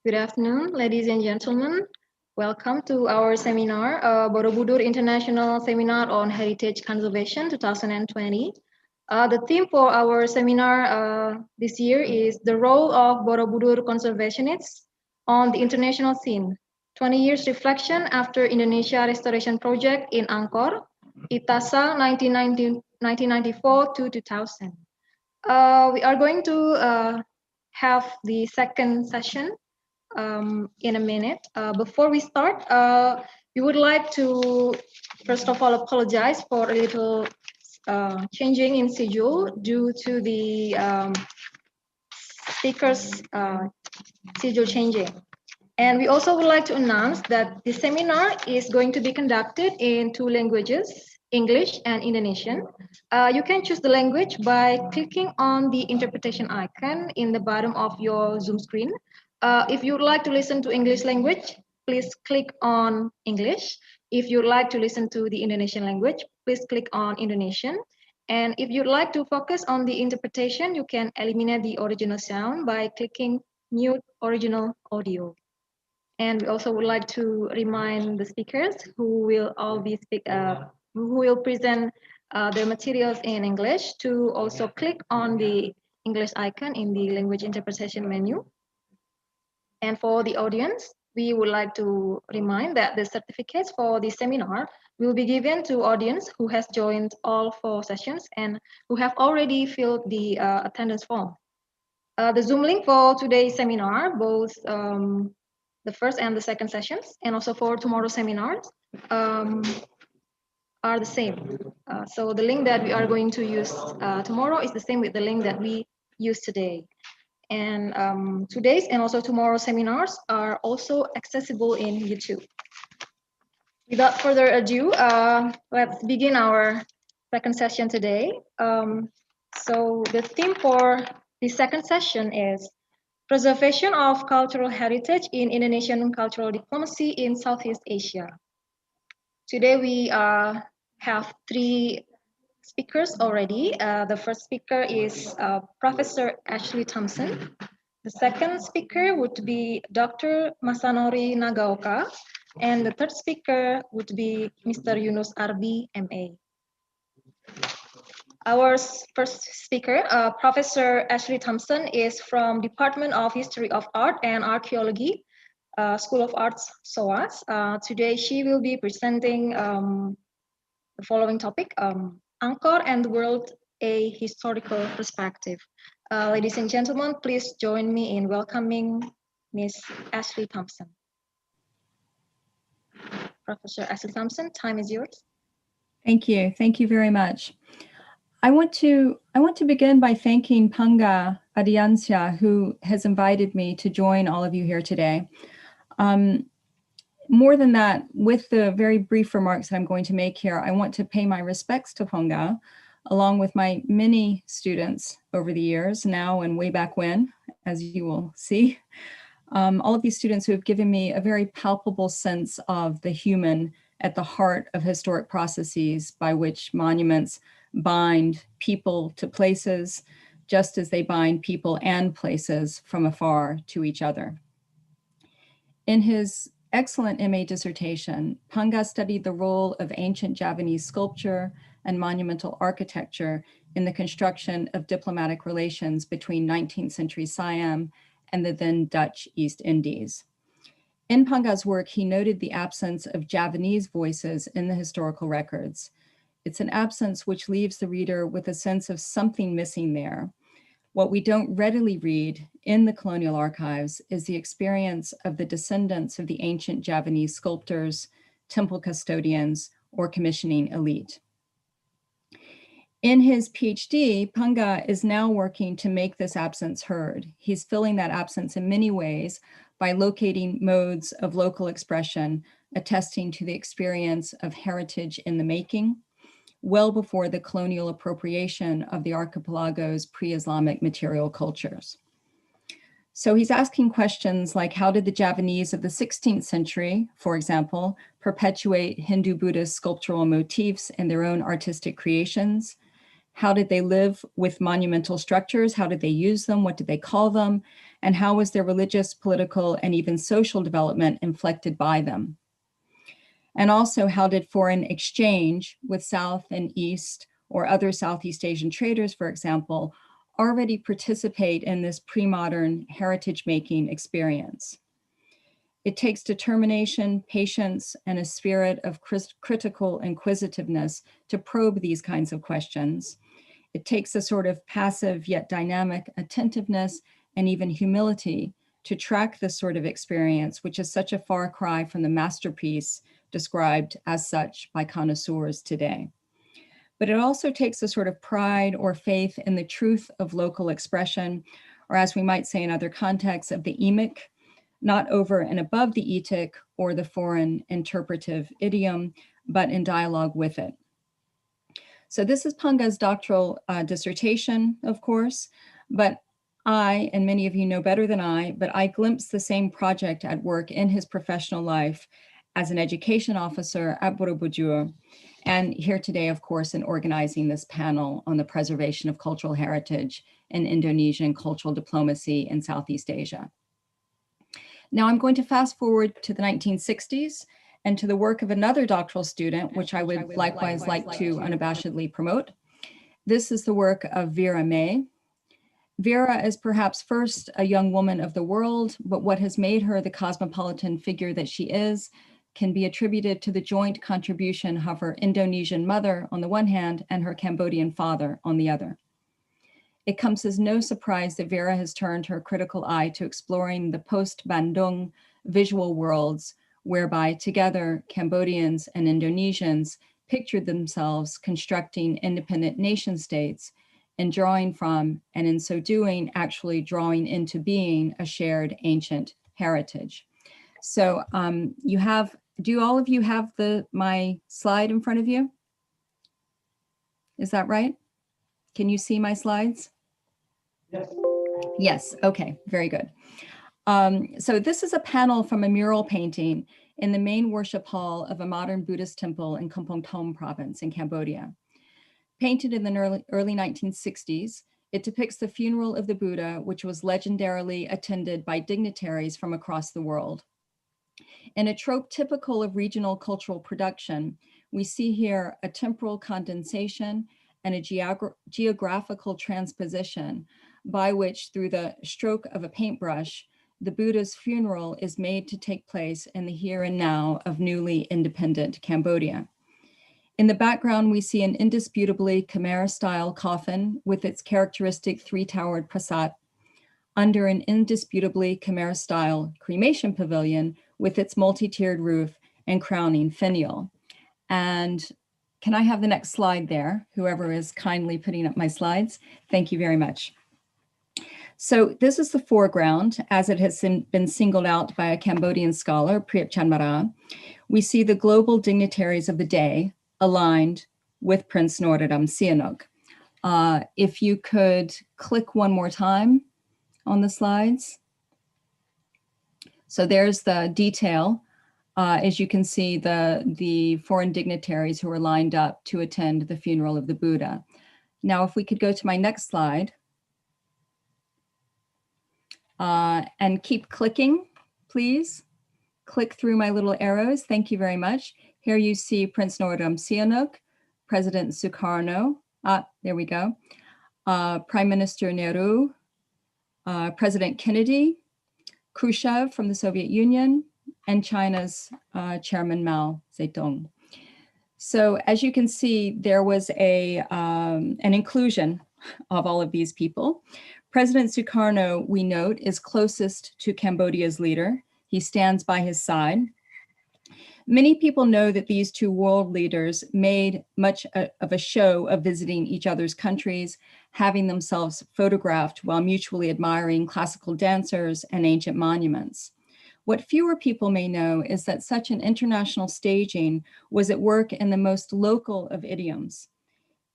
Good afternoon, ladies and gentlemen. Welcome to our seminar, Borobudur International Seminar on Heritage Conservation 2020. The theme for our seminar this year is the role of Borobudur conservationists on the international scene. 20 years reflection after Indonesia restoration project in Angkor, Itasa 1994 to 2000. We are going to have the second session in a minute. Before we start, we would like to first of all apologize for a little changing in schedule due to the speakers' schedule changing. And we also would like to announce that the seminar is going to be conducted in two languages, English and Indonesian. You can choose the language by clicking on the interpretation icon in the bottom of your Zoom screen. If you'd like to listen to English language, please click on English. If you'd like to listen to the Indonesian language, please click on Indonesian. And if you'd like to focus on the interpretation, you can eliminate the original sound by clicking mute original audio. And we also would like to remind the speakers who will present their materials in English to also click on the English icon in the language interpretation menu. And for the audience, we would like to remind that the certificates for the seminar will be given to audience who has joined all 4 sessions and who have already filled the attendance form. The Zoom link for today's seminar, both the first and the second sessions, and also for tomorrow's seminars, are the same. So the link that we are going to use tomorrow is the same with the link that we used today. And today's and also tomorrow's seminars are also accessible in YouTube. Without further ado, let's begin our second session today. So the theme for the second session is Preservation of Cultural Heritage in Indonesian Cultural Diplomacy in Southeast Asia. Today we have 3 speakers already. The first speaker is Professor Ashley Thompson. The second speaker would be Dr. Masanori Nagaoka. And the third speaker would be Mr. Yunus Arbi, MA. Our first speaker, Professor Ashley Thompson, is from Department of History of Art and Archaeology, School of Arts, SOAS. Today she will be presenting the following topic, Angkor and the World, a Historical Perspective. Ladies and gentlemen, please join me in welcoming Ms. Ashley Thompson. Professor Ashley Thompson, time is yours. Thank you. Thank you very much. I want to begin by thanking Panga Adiansyah, who has invited me to join all of you here today. More than that, with the very brief remarks that I'm going to make here, I want to pay my respects to Panga, along with my many students over the years, now and way back when, as you will see. All of these students who have given me a very palpable sense of the human at the heart of historic processes by which monuments bind people to places, just as they bind people and places from afar to each other. In his excellent MA dissertation, Panga studied the role of ancient Javanese sculpture and monumental architecture in the construction of diplomatic relations between 19th century Siam and the then Dutch East Indies. In Panga's work, he noted the absence of Javanese voices in the historical records. It's an absence which leaves the reader with a sense of something missing there. What we don't readily read in the colonial archives is the experience of the descendants of the ancient Javanese sculptors, temple custodians, or commissioning elite. In his PhD, Panga is now working to make this absence heard. He's filling that absence in many ways by locating modes of local expression, attesting to the experience of heritage in the making, well before the colonial appropriation of the archipelago's pre-Islamic material cultures. So he's asking questions like, how did the Javanese of the 16th century, for example, perpetuate Hindu-Buddhist sculptural motifs in their own artistic creations? How did they live with monumental structures? How did they use them? What did they call them? and how was their religious, political, and even social development inflected by them? And also, how did foreign exchange with South and East or other Southeast Asian traders, for example, already participate in this pre-modern heritage-making experience? It takes determination, patience, and a spirit of critical inquisitiveness to probe these kinds of questions. It takes a sort of passive yet dynamic attentiveness and even humility to track this sort of experience, which is such a far cry from the masterpiece described as such by connoisseurs today. But it also takes a sort of pride or faith in the truth of local expression, or as we might say in other contexts, of the emic, not over and above the etic or the foreign interpretive idiom, but in dialogue with it. So this is Panga's doctoral dissertation, of course, but I, and many of you know better than I, but I glimpsed the same project at work in his professional life as an education officer at Borobudur, and here today, of course, in organizing this panel on the preservation of cultural heritage in Indonesian cultural diplomacy in Southeast Asia. Now I'm going to fast forward to the 1960s and to the work of another doctoral student, which I would likewise like to unabashedly promote. This is the work of Vera May. Vera is perhaps first a young woman of the world, but what has made her the cosmopolitan figure that she is can be attributed to the joint contribution of her Indonesian mother on the one hand and her Cambodian father on the other. It comes as no surprise that Vera has turned her critical eye to exploring the post-Bandung visual worlds, whereby together Cambodians and Indonesians pictured themselves constructing independent nation states and drawing from, and in so doing, actually drawing into being a shared ancient heritage. So do all of you have my slide in front of you? Is that right? Can you see my slides? Yes. Yes, okay, very good. So this is a panel from a mural painting in the main worship hall of a modern Buddhist temple in Kampong Thom province in Cambodia. Painted in the early 1960s, it depicts the funeral of the Buddha, which was legendarily attended by dignitaries from across the world. In a trope typical of regional cultural production, we see here a temporal condensation and a geographical transposition by which, through the stroke of a paintbrush, the Buddha's funeral is made to take place in the here and now of newly independent Cambodia. In the background, we see an indisputably Khmer-style coffin with its characteristic three-towered prasat, under an indisputably Khmer-style cremation pavilion with its multi-tiered roof and crowning finial. And can I have the next slide there? Whoever is kindly putting up my slides. Thank you very much. So this is the foreground as it has been singled out by a Cambodian scholar, Priyat Chanmara. We see the global dignitaries of the day aligned with Prince Norodom Sihanouk. If you could click one more time on the slides. So there's the detail. As you can see, the foreign dignitaries who are lined up to attend the funeral of the Buddha. Now, if we could go to my next slide. And keep clicking, please. Click through my little arrows. Thank you very much. Here you see Prince Norodom Sihanouk, President Sukarno. There we go. Prime Minister Nehru, President Kennedy, Khrushchev from the Soviet Union, and China's Chairman Mao Zedong. So as you can see, there was an inclusion of all of these people. President Sukarno, we note, is closest to Cambodia's leader. He stands by his side. Many people know that these two world leaders made much of a show of visiting each other's countries, having themselves photographed while mutually admiring classical dancers and ancient monuments. What fewer people may know is that such an international staging was at work in the most local of idioms.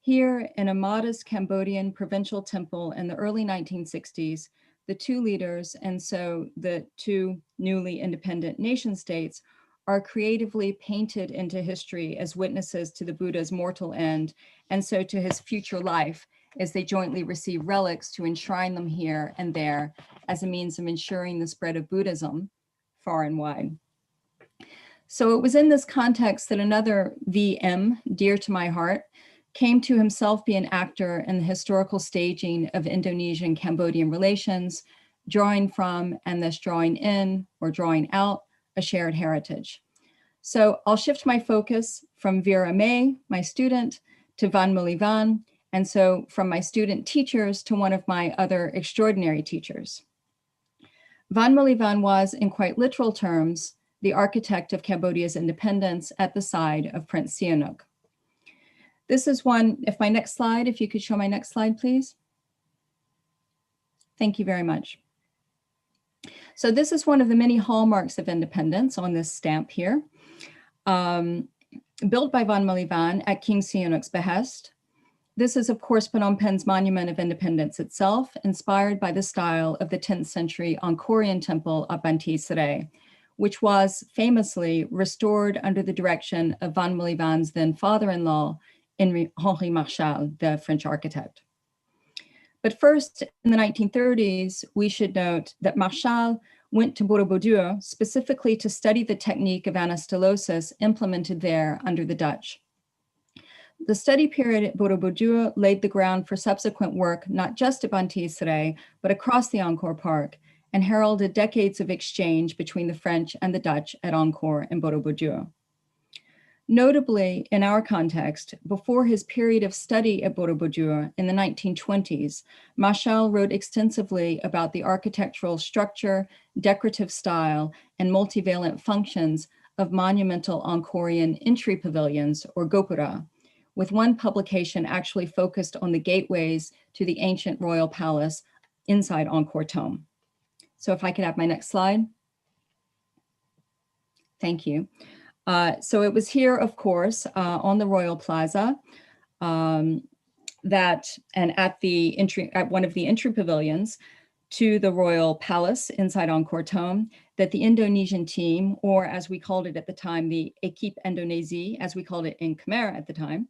Here, in a modest Cambodian provincial temple in the early 1960s, the two leaders, and so the two newly independent nation states, are creatively painted into history as witnesses to the Buddha's mortal end, and so to his future life as they jointly receive relics to enshrine them here and there as a means of ensuring the spread of Buddhism far and wide. So it was in this context that another VM, dear to my heart, came to himself be an actor in the historical staging of Indonesian-Cambodian relations, drawing from and thus drawing in or drawing out a shared heritage. So I'll shift my focus from Vera May, my student, to Van Mully Van, and so from my student teachers to one of my other extraordinary teachers. Van Mully Van was, in quite literal terms, the architect of Cambodia's independence at the side of Prince Sihanouk. This is one, if you could show my next slide, please. Thank you very much. So this is one of the many hallmarks of independence on this stamp here, built by Van Mully Van at King Sihanouk's behest. This is, of course, Phnom Penh's Monument of Independence itself, inspired by the style of the 10th century Angkorian temple of Banteay Seraing, which was famously restored under the direction of Van Mully Van's then father-in-law, Henri Marchal, the French architect. But first, in the 1930s, we should note that Marchal went to Borobudur specifically to study the technique of anastylosis implemented there under the Dutch. The study period at Borobudur laid the ground for subsequent work, not just at Banteay Seraing, but across the Angkor Park, and heralded decades of exchange between the French and the Dutch at Angkor and Borobudur. Notably, in our context, before his period of study at Borobudur in the 1920s, Marchal wrote extensively about the architectural structure, decorative style, and multivalent functions of monumental Angkorian entry pavilions, or gopura, with one publication actually focused on the gateways to the ancient royal palace inside Angkor Thom. So if I could have my next slide. Thank you. So it was here, of course, on the Royal Plaza and at one of the entry pavilions to the Royal Palace inside Angkor Thom, that the Indonesian team, or as we called it at the time, the Équipe Indonésie, as we called it in Khmer at the time,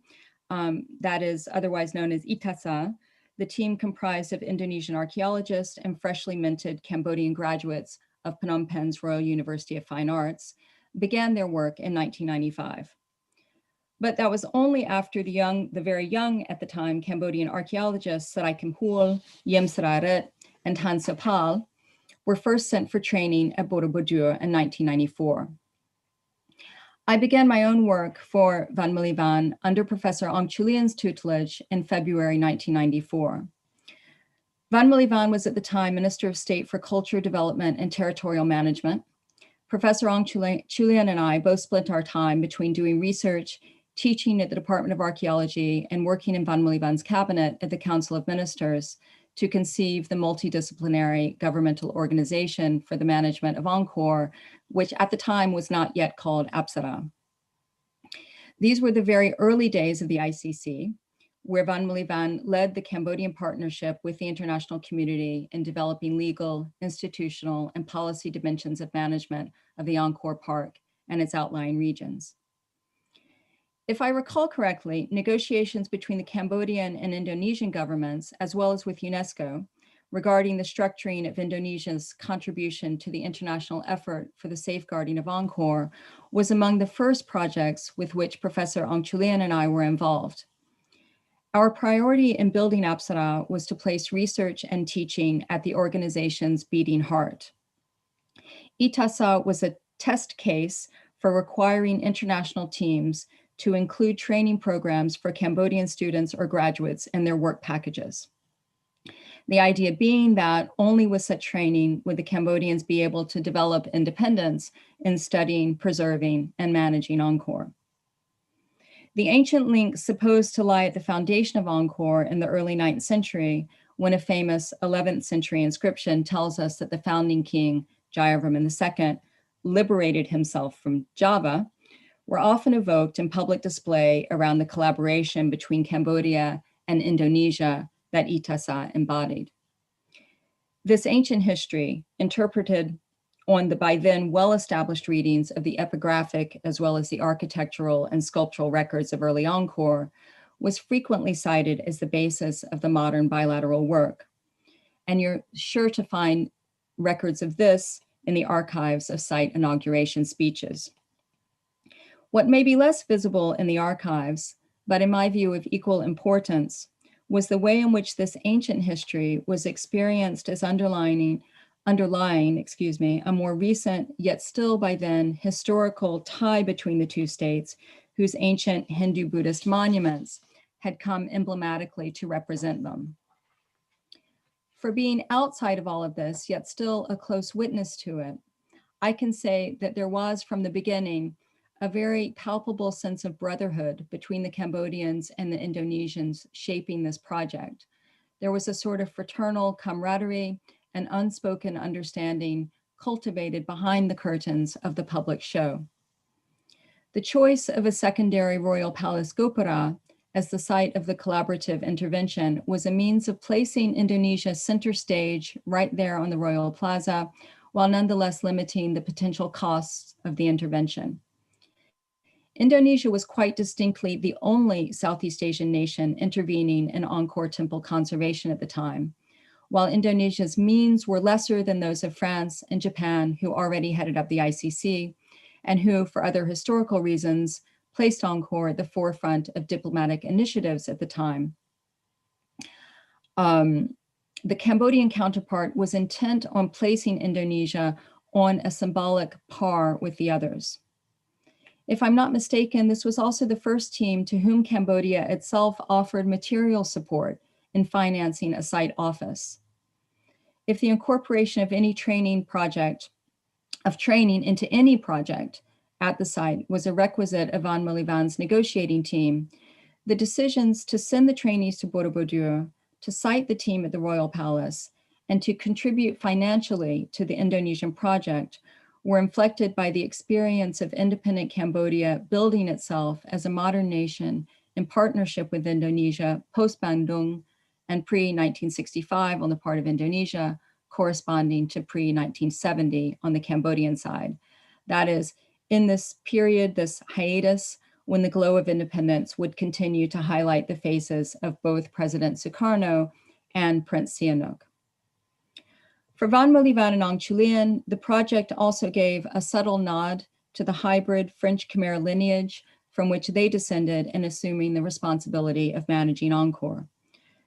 that is otherwise known as ITASA, the team comprised of Indonesian archaeologists and freshly minted Cambodian graduates of Phnom Penh's Royal University of Fine Arts, began their work in 1995. But that was only after the very young at the time Cambodian archaeologists Sarai Kemhul, Yem Sararit, and Han Sopal were first sent for training at Borobudur in 1994. I began my own work for Van Mully Van under Professor Ong Chulian's tutelage in February 1994. Van Mully Van was at the time Minister of State for Culture, Development, and Territorial Management. Professor Ong Chulian and I both split our time between doing research, teaching at the Department of Archaeology, and working in Van Mully Van's cabinet at the Council of Ministers to conceive the multidisciplinary governmental organization for the management of Angkor, which at the time was not yet called Apsara. These were the very early days of the ICC, where Van Mully Van led the Cambodian partnership with the international community in developing legal, institutional, and policy dimensions of management of the Angkor Park and its outlying regions. If I recall correctly, negotiations between the Cambodian and Indonesian governments, as well as with UNESCO, regarding the structuring of Indonesia's contribution to the international effort for the safeguarding of Angkor was among the first projects with which Professor Ong Chulian and I were involved. Our priority in building Apsara was to place research and teaching at the organization's beating heart. ITASA was a test case for requiring international teams to include training programs for Cambodian students or graduates in their work packages. The idea being that only with such training would the Cambodians be able to develop independence in studying, preserving, and managing Angkor. The ancient link supposed to lie at the foundation of Angkor in the early 9th century, when a famous 11th century inscription tells us that the founding king, Jayavarman II, liberated himself from Java, were often evoked in public display around the collaboration between Cambodia and Indonesia that ITASA embodied. This ancient history, interpreted on the by then well-established readings of the epigraphic as well as the architectural and sculptural records of early Angkor, was frequently cited as the basis of the modern bilateral work. And you're sure to find records of this in the archives of site inauguration speeches. What may be less visible in the archives, but in my view of equal importance, was the way in which this ancient history was experienced as underlying, a more recent, yet still by then, historical tie between the two states, whose ancient Hindu-Buddhist monuments had come emblematically to represent them. For being outside of all of this, yet still a close witness to it, I can say that there was from the beginning a very palpable sense of brotherhood between the Cambodians and the Indonesians shaping this project. There was a sort of fraternal camaraderie and unspoken understanding cultivated behind the curtains of the public show. The choice of a secondary royal palace Gopura as the site of the collaborative intervention was a means of placing Indonesia center stage right there on the Royal Plaza, while nonetheless limiting the potential costs of the intervention. Indonesia was quite distinctly the only Southeast Asian nation intervening in Angkor temple conservation at the time, while Indonesia's means were lesser than those of France and Japan, who already headed up the ICC, and who, for other historical reasons, placed Angkor at the forefront of diplomatic initiatives at the time. The Cambodian counterpart was intent on placing Indonesia on a symbolic par with the others. If I'm not mistaken, this was also the first team to whom Cambodia itself offered material support in financing a site office. If the incorporation of any training into any project at the site was a requisite of Van Malivan's negotiating team, the decisions to send the trainees to Borobudur, to site the team at the Royal Palace, and to contribute financially to the Indonesian project were inflected by the experience of independent Cambodia building itself as a modern nation in partnership with Indonesia post-Bandung and pre-1965 on the part of Indonesia, corresponding to pre-1970 on the Cambodian side. That is, in this period, this hiatus, when the glow of independence would continue to highlight the faces of both President Sukarno and Prince Sihanouk. For Van Malivan and Ang Chulian, the project also gave a subtle nod to the hybrid French Khmer lineage from which they descended in assuming the responsibility of managing Angkor.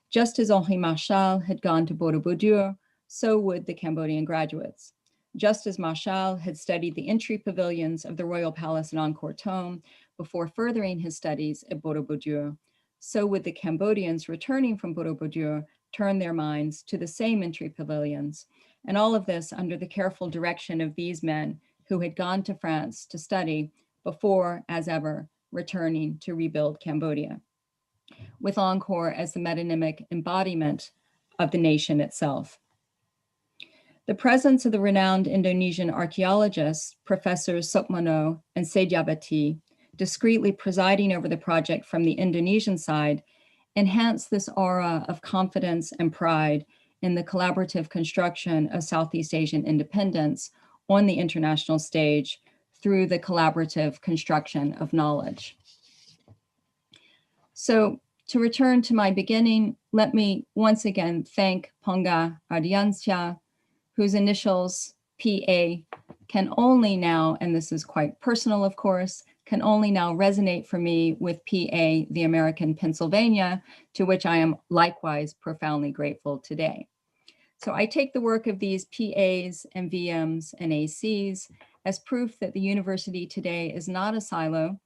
Just as Henri Marchal had gone to Borobudur, so would the Cambodian graduates. Just as Marchal had studied the entry pavilions of the Royal Palace in Angkor Thom before furthering his studies at Borobudur, so would the Cambodians returning from Borobudur turn their minds to the same entry pavilions, and all of this under the careful direction of these men who had gone to France to study before, as ever, returning to rebuild Cambodia, with Angkor as the metonymic embodiment of the nation itself. The presence of the renowned Indonesian archaeologists, Professors Sukmono and Sejabati, discreetly presiding over the project from the Indonesian side, enhanced this aura of confidence and pride in the collaborative construction of Southeast Asian independence on the international stage through the collaborative construction of knowledge. So to return to my beginning, let me once again thank Ponga Ardiansyah, whose initials PA can only now, and this is quite personal of course, can only now resonate for me with PA, the American Pennsylvania, to which I am likewise profoundly grateful today. So I take the work of these PAs and VMs and ACs as proof that the university today is not a silo,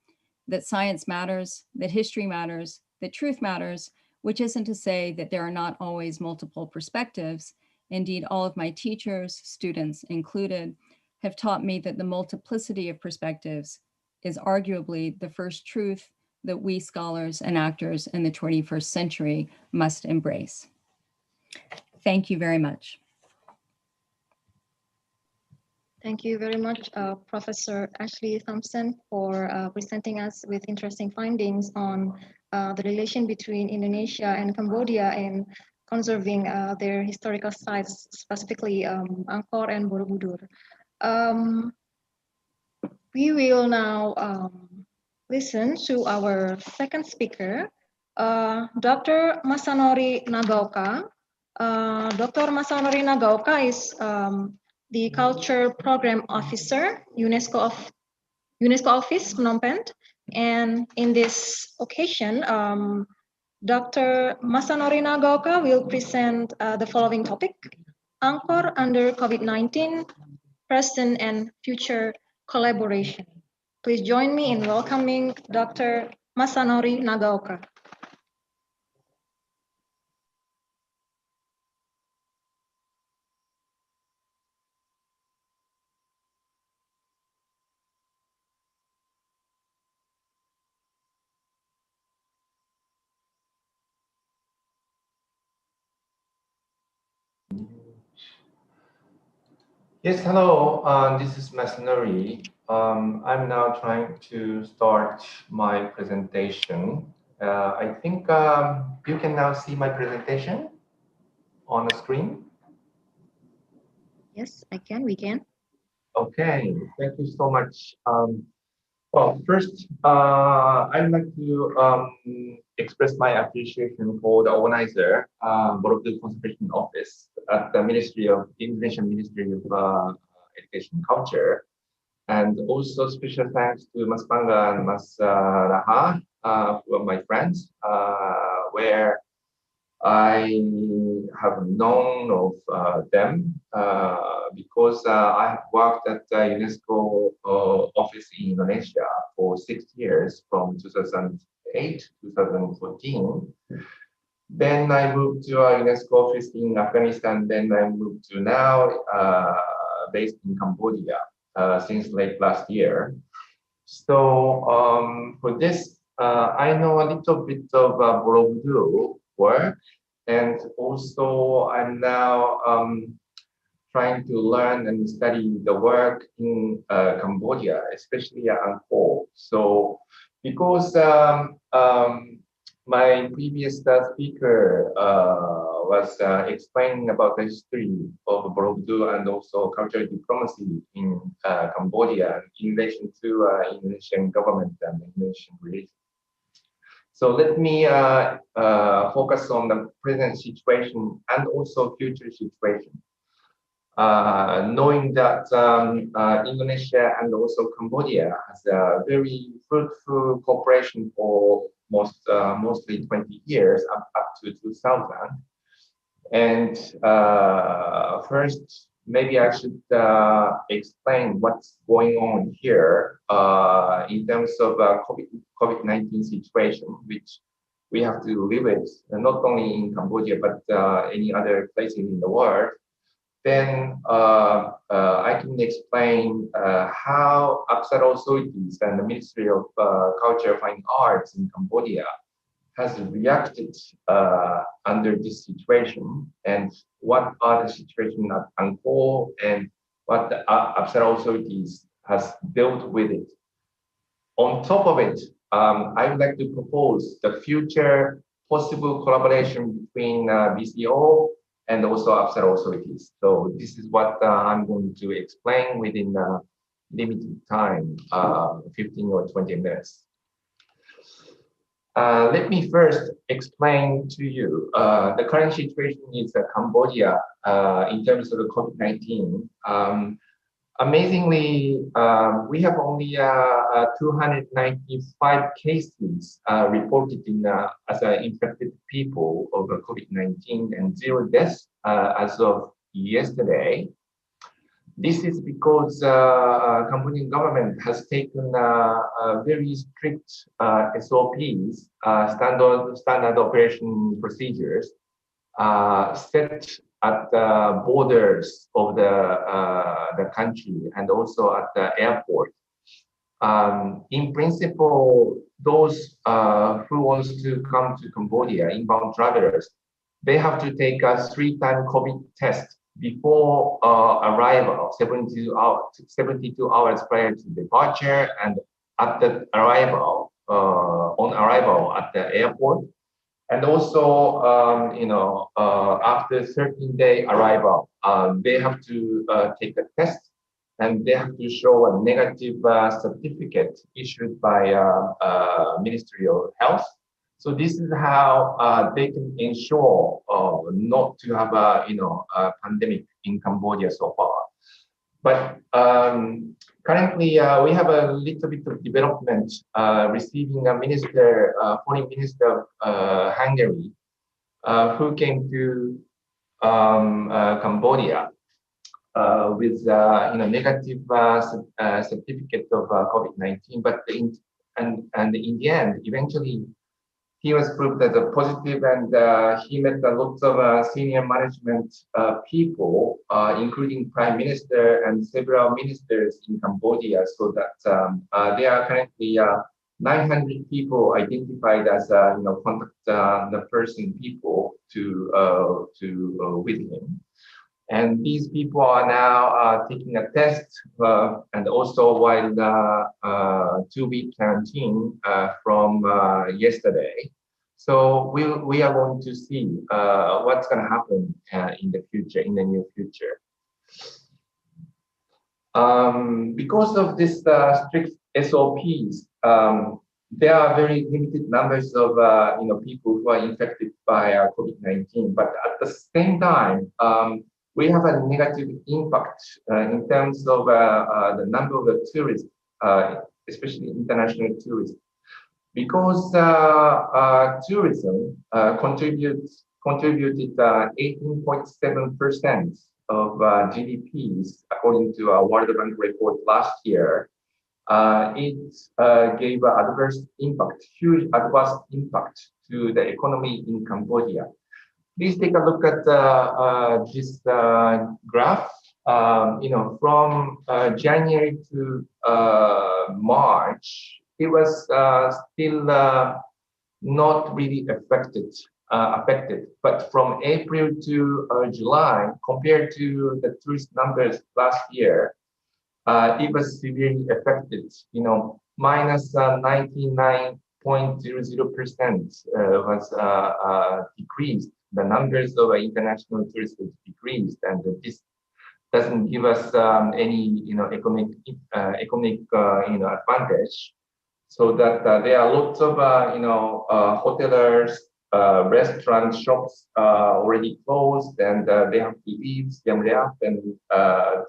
that science matters, that history matters, that truth matters, which isn't to say that there are not always multiple perspectives. Indeed, all of my teachers, students included, have taught me that the multiplicity of perspectives is arguably the first truth that we scholars and actors in the 21st century must embrace. Thank you very much. Thank you very much, Professor Ashley Thompson, for presenting us with interesting findings on the relation between Indonesia and Cambodia in conserving their historical sites, specifically Angkor and Borobudur. We will now listen to our second speaker, Dr. Masanori Nagaoka. Dr. Masanori Nagaoka is the Culture Program Officer, UNESCO Office, Phnom Penh. And in this occasion, Dr. Masanori Nagaoka will present the following topic: Angkor under COVID-19, present and future collaboration. Please join me in welcoming Dr. Masanori Nagaoka. Yes, hello. This is Masanori. I'm now trying to start my presentation. I think you can now see my presentation on the screen. Yes, I can, we can. Okay, thank you so much. Well, first, I'd like to express my appreciation for the organizer, Borobudur Conservation Office at the Indonesian Ministry of Education and Culture. And also special thanks to Mas Pangga and Mas Raha, who are my friends, where I have known of them because I have worked at the UNESCO office in Indonesia for 6 years from 2008 to 2014. Then I moved to a UNESCO office in Afghanistan. Then I moved to now based in Cambodia since late last year. So for this, I know a little bit of Borobudur work, and also I'm now trying to learn and study the work in Cambodia, especially at Angkor. So because my previous speaker was explaining about the history of Borobudur and also cultural diplomacy in Cambodia in relation to Indonesian government and Indonesian relations. So let me focus on the present situation and also future situation. Knowing that Indonesia and also Cambodia has a very fruitful cooperation for mostly 20 years up to 2000. And first, maybe I should explain what's going on here in terms of COVID-19 situation, which we have to live with, not only in Cambodia, but any other places in the world. Then I can explain how Aksara authorities and the Ministry of Culture, Fine Arts in Cambodia has reacted under this situation, and what are the situation at Angkor and what the Aksara authorities has dealt with it. On top of it, I would like to propose the future possible collaboration between BCO and also Aksara authorities. So this is what I'm going to explain within limited time, 15 or 20 minutes. Let me first explain to you the current situation is Cambodia in terms of the COVID-19. Amazingly, we have only 295 cases reported as infected people of COVID-19 and 0 deaths as of yesterday. This is because Cambodian government has taken very strict SOPs, standard operation procedures, set at the borders of the country and also at the airport. In principle, those who wants to come to Cambodia, inbound travelers, they have to take a 3-time COVID test before arrival, 72 hours prior to departure, and at the arrival, on arrival at the airport, and also, after 13-day arrival, they have to take a test, and they have to show a negative certificate issued by Ministry of Health, So this is how they can ensure not to have a pandemic in Cambodia so far. But currently, we have a little bit of development, receiving a minister, foreign minister of Hungary, who came to Cambodia with negative certificate of COVID-19. But in the end, eventually, he was proved as a positive, and he met lots of senior management people, including prime minister and several ministers in Cambodia. So that there are currently 900 people identified as contact the person people to with him. And these people are now taking a test and also while the 2-week quarantine from yesterday. So we are going to see what's going to happen in the future, in the near future. Because of this strict SOPs, there are very limited numbers of people who are infected by COVID-19. But at the same time, we have a negative impact in terms of the number of tourists, especially international tourists, because tourism contributed 18.7% of GDPs according to a World Bank report last year. It gave an adverse impact, huge adverse impact to the economy in Cambodia. Please take a look at this graph. From January to March, it was still not really affected. But from April to July, compared to the tourist numbers last year, it was severely affected. Minus 99.00% was decreased. The numbers of international tourists decreased, and this doesn't give us any economic advantage. So that there are lots of hotelers, restaurants, shops already closed, and they have to leave Siem Reap, and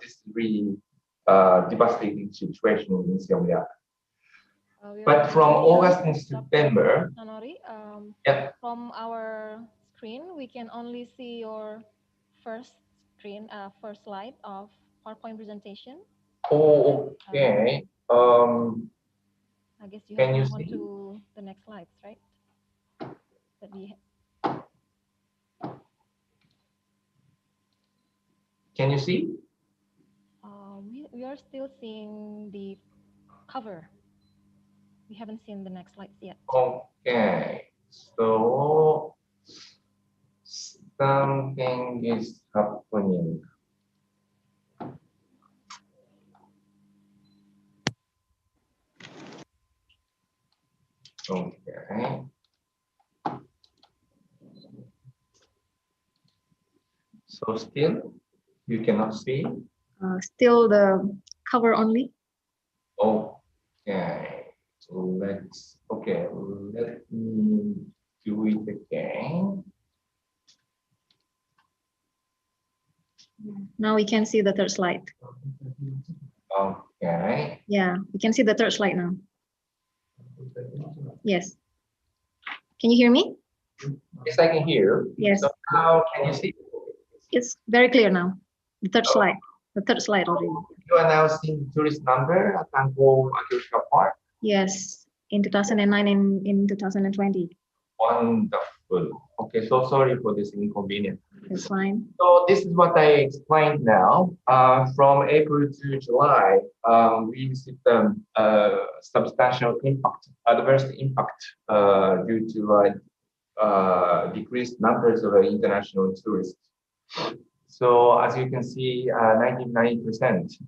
this is really devastating situation in Siem Reap. But from August and September, Sonori, from our screen, we can only see your first first slide of PowerPoint presentation. Oh, okay. I guess you Can have you to move on see? to the next slides, right? That we Can you see? we are still seeing the cover. We haven't seen the next slides yet. Okay. So something is happening. Okay. So still, you cannot see? Still the cover only. Okay. Let me do it again. Now we can see the third slide. Okay. Yeah, we can see the third slide now. Yes. Can you hear me? Yes, I can hear. Yes. So how can you see? It's very clear now. The third slide. The third slide already. You are now seeing the tourist number at Angkor Archaeological Park. Yes, in 2009 and in 2020. Wonderful. Okay, so sorry for this inconvenience. That's fine. So this is what I explained now. From April to July, we received substantial impact, adverse impact due to decreased numbers of international tourists. So as you can see, 99%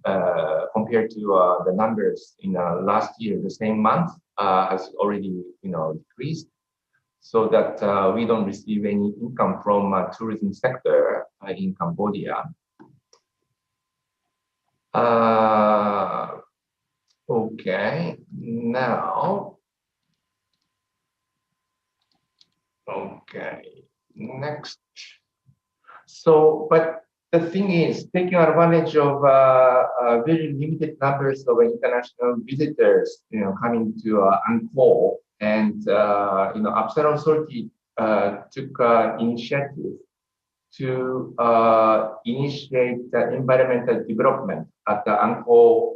compared to the numbers in last year, the same month has already decreased. So that we don't receive any income from tourism sector in Cambodia. Okay, now Okay, next. So, but the thing is, taking advantage of very limited numbers of international visitors, coming to Angkor, and Upside Authority took initiative to initiate the environmental development at the Angkor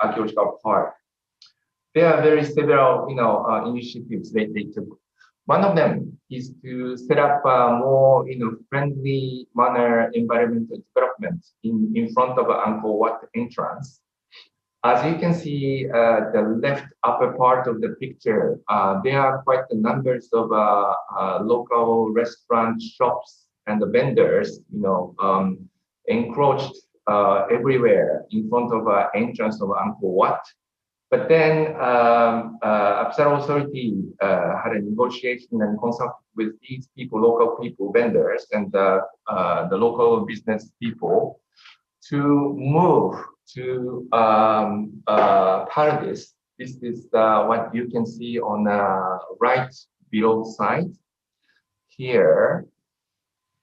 Archaeological Park. There are very several, initiatives they took. One of them is to set up a more, friendly manner environmental development in front of Angkor Wat entrance. As you can see, the left upper part of the picture, there are quite a numbers of local restaurant shops and the vendors, encroached everywhere in front of entrance of Angkor Wat. But then Upside Authority had a negotiation and consulted with these people, local people, vendors, and the local business people to move to Paradise. This is what you can see on the right below side here.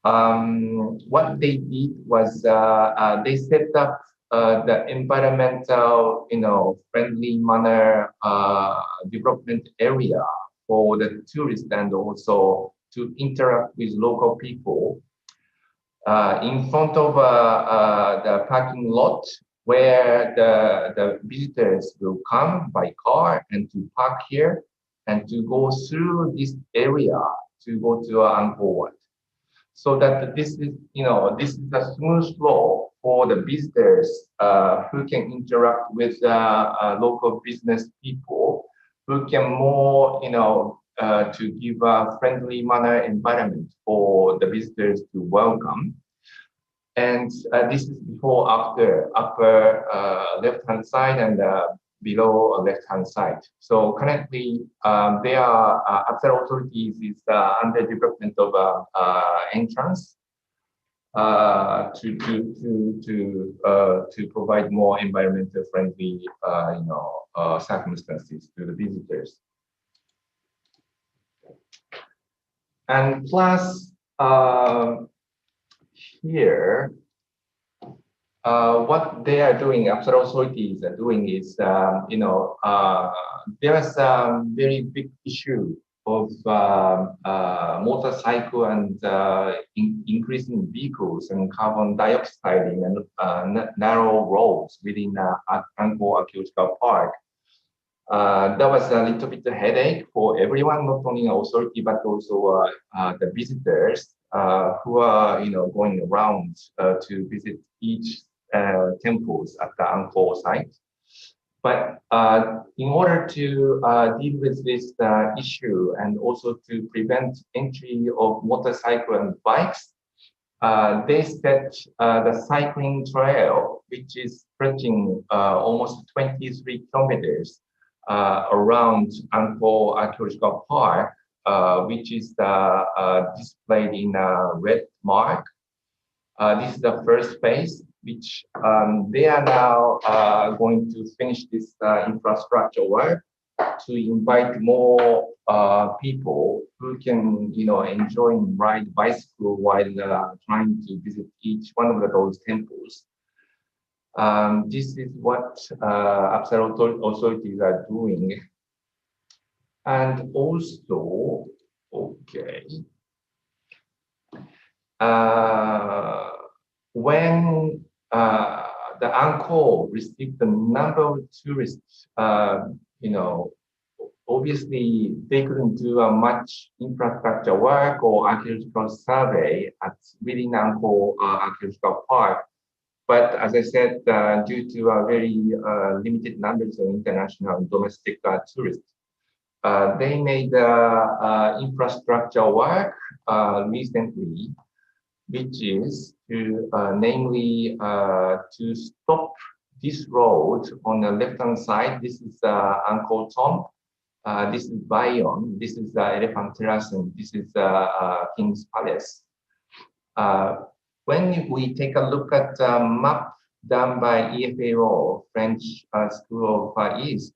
What they did was they set up the environmental, friendly manner development area for the tourists and also to interact with local people in front of the parking lot where the visitors will come by car and to park here and to go through this area to go to Angkor Wat. So that this is, this is a smooth flow for the visitors who can interact with local business people, who can more, to give a friendly manner environment for the visitors to welcome. And this is before, after, upper left-hand side and below left-hand side. So currently, there are Upside Authorities is under development of entrance to provide more environmental friendly, circumstances to the visitors. And plus, here, what they are doing, Upside Authorities are doing is, there is a very big issue of motorcycle and increasing vehicles and carbon dioxide and narrow roads within Angkor Archaeological Park. That was a little bit of headache for everyone, not only authority but also the visitors who are, going around to visit each temples at the Angkor site. But in order to deal with this issue and also to prevent entry of motorcycle and bikes, they set the cycling trail, which is stretching almost 23 kilometers around Angkor Archaeological Park, which is displayed in a red mark. This is the first phase, which they are now going to finish this infrastructure work to invite more people who can, enjoy and ride bicycle while trying to visit each one of those temples. This is what Upside Authorities are doing. And also, okay, when the Angkor received the number of tourists, obviously they couldn't do much infrastructure work or archaeological survey within Angkor Archaeological Park. But as I said, due to very limited numbers of international and domestic tourists, they made infrastructure work recently, which is to namely to stop this road on the left-hand side. This is Angkor Thom, this is Bayon, this is Elephant Terrace, and this is King's Palace. When we take a look at the map done by EFAO, French School of Far East,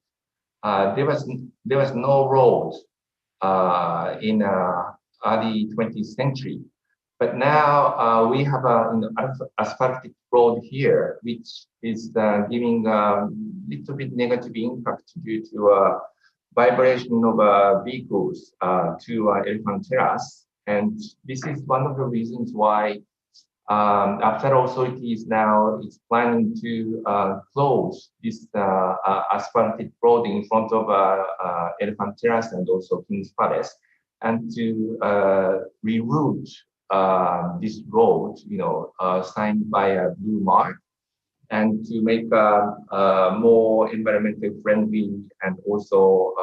there was no road in early 20th century. But now we have an asphaltic road here, which is giving a little bit negative impact due to vibration of vehicles to Elephant Terrace. And this is one of the reasons why Apsara authorities now is planning to close this asphaltic road in front of Elephant Terrace and also King's Palace, and to reroute this road, signed by a blue mark, and to make more environmentally friendly and also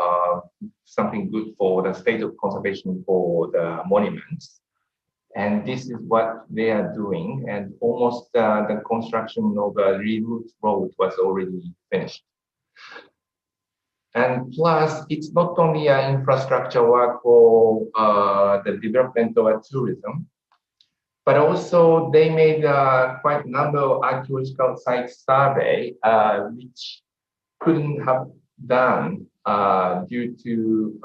something good for the state of conservation for the monuments. And this is what they are doing, and almost the construction of a reroute road was already finished. And plus, it's not only an infrastructure work for the development of tourism, but also they made quite a number of archaeological site survey, which couldn't have done due to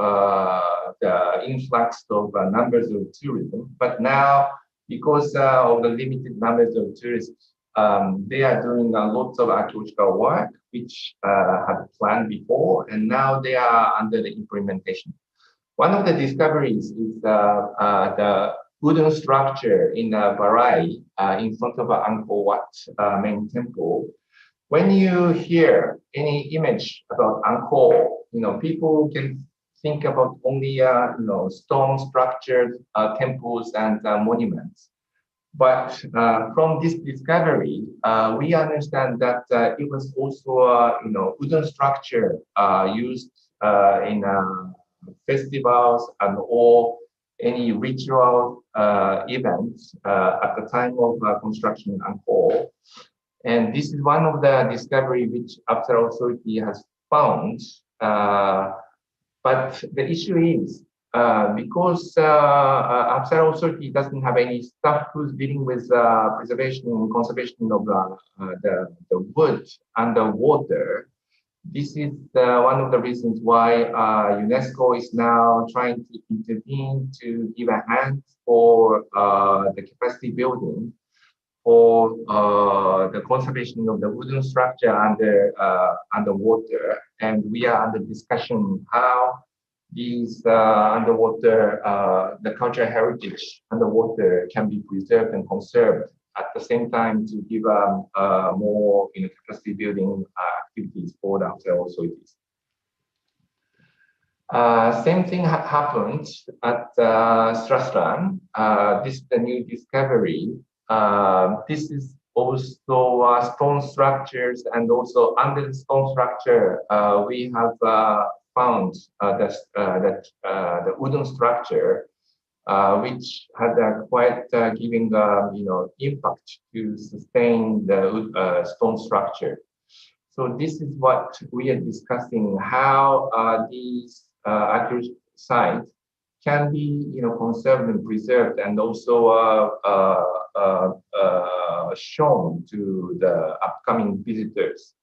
the influx of numbers of tourism. But now, because of the limited numbers of tourists, they are doing lots of archaeological work, which had planned before, and now they are under the implementation. One of the discoveries is the wooden structure in Barai in front of Angkor Wat main temple. When you hear any image about Angkor, people can think about only stone structured temples and monuments. But from this discovery, we understand that it was also a wooden structure used in festivals and or any ritual events at the time of construction in Angkor. And this is one of the discovery which Apsara Authority has found. But the issue is, because Apsara Authority doesn't have any staff who's dealing with preservation and conservation of the wood underwater, this is one of the reasons why UNESCO is now trying to intervene to give a hand for the capacity building for the conservation of the wooden structure underwater. And we are under discussion how these underwater, the cultural heritage underwater can be preserved and conserved at the same time to give more capacity building activities for the Apsara authorities. Same thing happened at Straslan. This is the new discovery. This is also stone structures, and also under the stone structure, we have found that the wooden structure, which had quite giving impact to sustain the stone structure. So this is what we are discussing: how these archaeological sites can be conserved and preserved, and also shown to the upcoming visitors.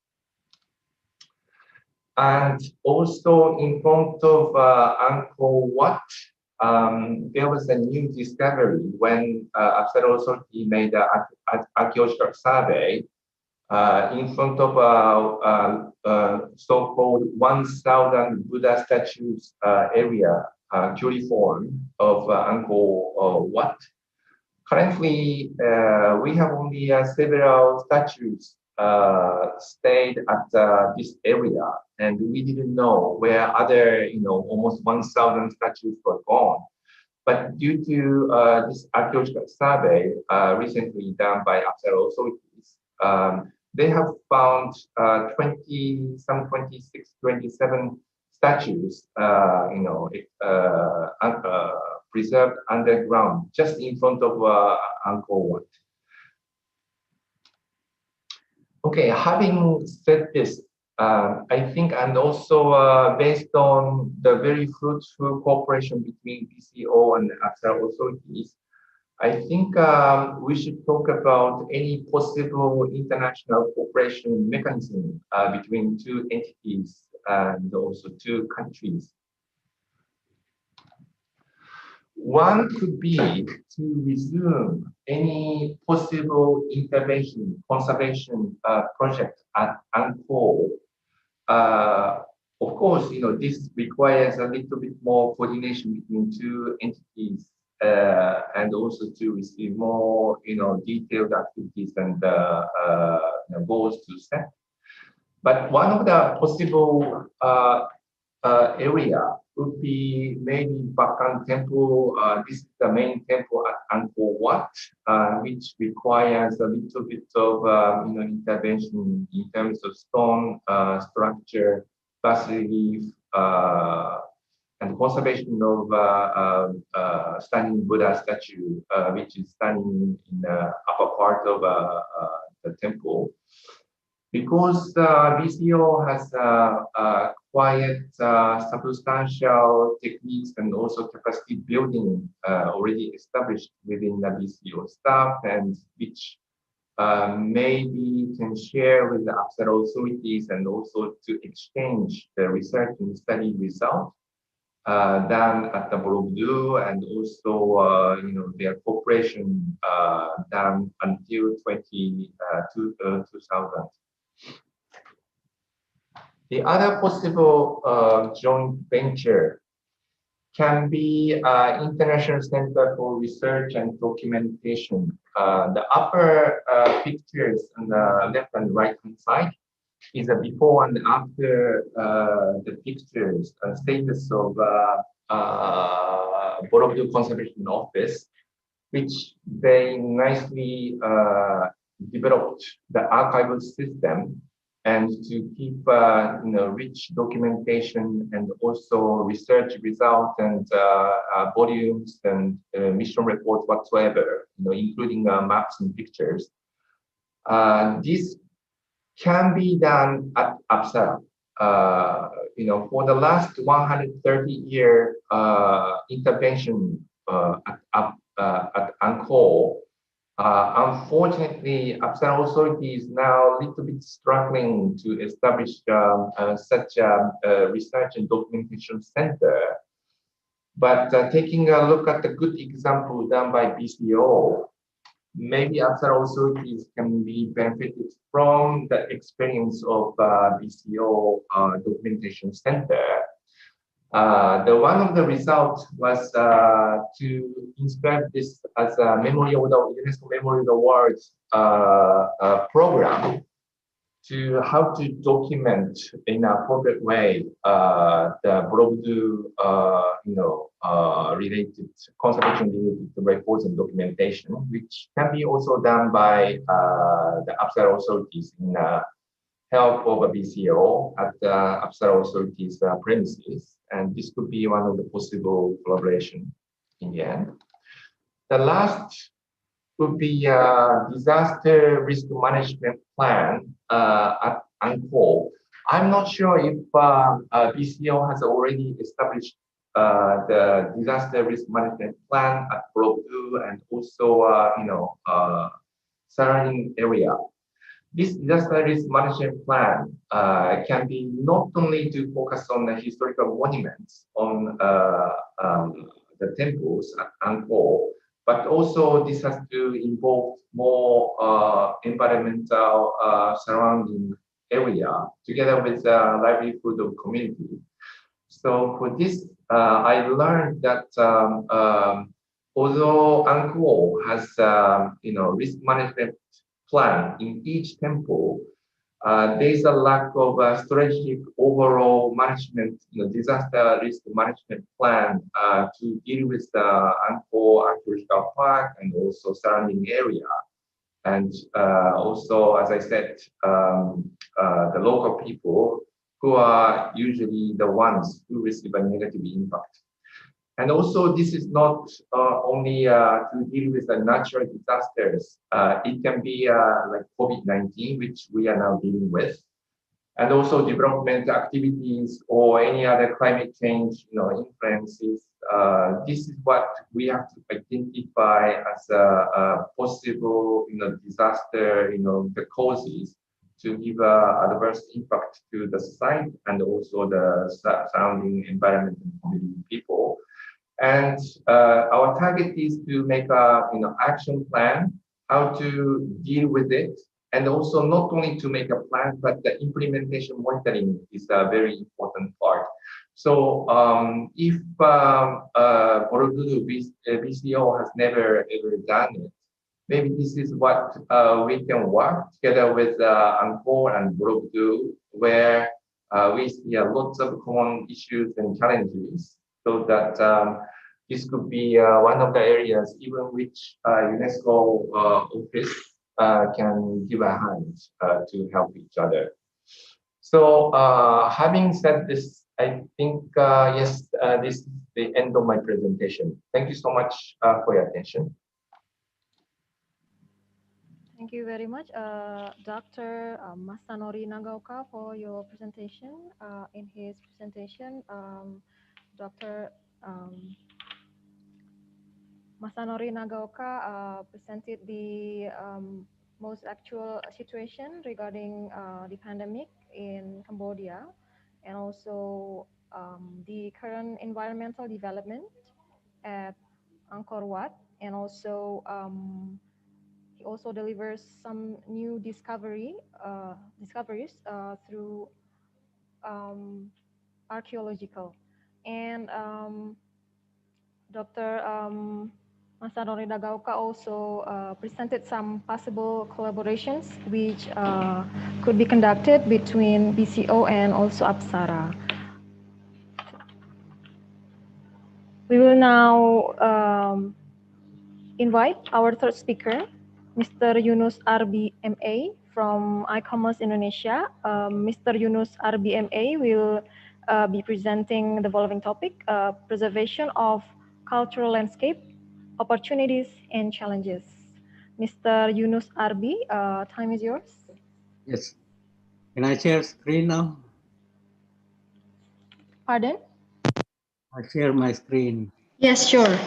And also in front of Angkor Wat, there was a new discovery when Apsara Authority made an archaeological survey in front of so-called 1,000 Buddha statues area, cuneiform of Angkor Wat. Currently, we have only several statues stayed at this area, and we didn't know where other, almost 1,000 statues were gone. But due to this archaeological survey recently done by Apsara authorities, they have found 26, 27 statues, preserved underground, just in front of Angkor Wat. Okay, having said this, I think, and also based on the very fruitful cooperation between PCO and Apsara authorities, I think we should talk about any possible international cooperation mechanism between two entities and also two countries. One could be to resume any possible intervention, conservation project at Angkor. Of course, this requires a little bit more coordination between two entities, and also to receive more, detailed activities and goals to set. But one of the possible area would be maybe Bakan Temple. This is the main temple at Angkor Wat, which requires a little bit of intervention in terms of stone structure, bas relief, and conservation of standing Buddha statue, which is standing in the upper part of the temple. Because BCO has quite substantial techniques and also capacity building already established within the BCO staff, and which maybe can share with the Apsara authorities and also to exchange the research and study results done at the Borobudur, and also their cooperation done until 2000. The other possible joint venture can be International Center for Research and Documentation. The upper pictures on the left and right hand side is a before and after the pictures and status of Borobudur Conservation Office, which they nicely developed the archival system and to keep rich documentation and also research results and volumes and mission reports whatsoever, including maps and pictures. This can be done at Apsara. For the last 130-year intervention at Angkor, unfortunately, Apsara authority is now a little bit struggling to establish such a research and documentation center. But taking a look at the good example done by BCO, maybe Apsara authorities can be benefited from the experience of BCO documentation center. The one of the results was to inscribe this as a Memory of the UNESCO Memory of the World program to how to document in an appropriate way the Borobudur, related conservation related reports and documentation, which can be also done by the Apsara authorities in help of a BCO at the Apsara authorities premises, and this could be one of the possible collaboration in the end. The last would be a disaster risk management plan at Angkor. I'm not sure if BCO has already established the disaster risk management plan at Borobudur and also surrounding area. This disaster risk management plan can be not only to focus on the historical monuments on the temples at Angkor, but also this has to involve more environmental surrounding area together with the livelihood of community. So for this, I learned that although Angkor has risk management plan in each temple, there's a lack of strategic overall management, disaster risk management plan to deal with the Angkor Archaeological Park and also surrounding area. And also, as I said, the local people who are usually the ones who receive a negative impact. And also, this is not only to deal with the natural disasters. It can be like COVID-19, which we are now dealing with, and also development activities or any other climate change, influences. This is what we have to identify as a possible, disaster, the causes to give adverse impact to the site and also the surrounding environment and community people. And our target is to make a action plan, how to deal with it, and also not only to make a plan, but the implementation monitoring is a very important part. So if Borobudur BCO has never ever done it, maybe this is what we can work together with Angkor and Borobudur, where we see lots of common issues and challenges, so that this could be one of the areas even which UNESCO office can give a hand to help each other. So having said this, I think, yes, this is the end of my presentation. Thank you so much for your attention. Thank you very much, Dr. Masanori Nagaoka, for your presentation. In his presentation, Dr. Masanori Nagaoka presented the most actual situation regarding the pandemic in Cambodia, and also the current environmental development at Angkor Wat, and also he also delivers some new discoveries through archaeological. And Dr. Masanori Nagaoka also presented some possible collaborations which could be conducted between BCO and also Apsara. We will now invite our third speaker, Mr. Yunus RBMA from iCommerce Indonesia. Mr. Yunus RBMA will be presenting the following topic, preservation of cultural landscape, opportunities and challenges. Mr. Yunus RB, time is yours. Yes. Can I share screen now? Pardon? I share my screen. Yes, sure.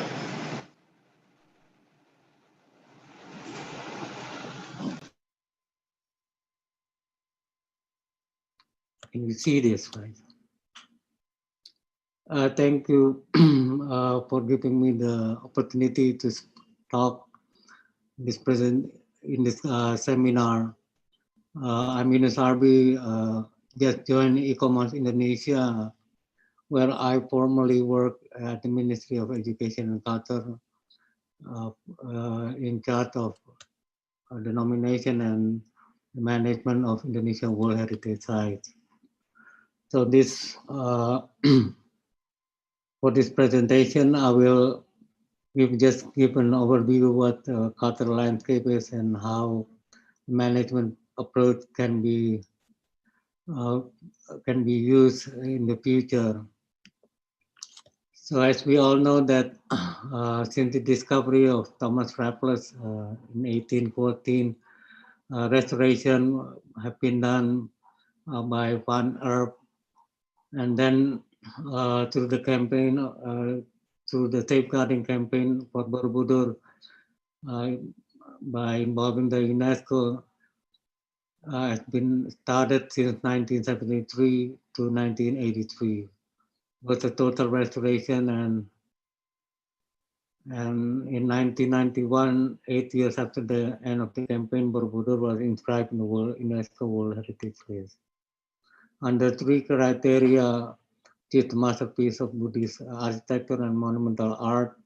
Can you see this, right? Thank you for giving me the opportunity to talk in this seminar. I'm Yunus Arbi, just joined e-commerce Indonesia, where I formerly worked at the Ministry of Education and Culture, in charge of the nomination and the management of Indonesian World Heritage Sites. So this, for this presentation, I will just give an overview of what cultural landscape is and how management approach can be used in the future. So as we all know that since the discovery of Thomas Raffles in 1814, restoration have been done by Van Erp, and then through the campaign, through the safeguarding campaign for Borobudur, by involving the UNESCO, has been started since 1973 to 1983, with a total restoration, and in 1991, 8 years after the end of the campaign, Borobudur was inscribed in the UNESCO World Heritage List. Under 3 criteria, it is the masterpiece of Buddhist architecture and monumental art,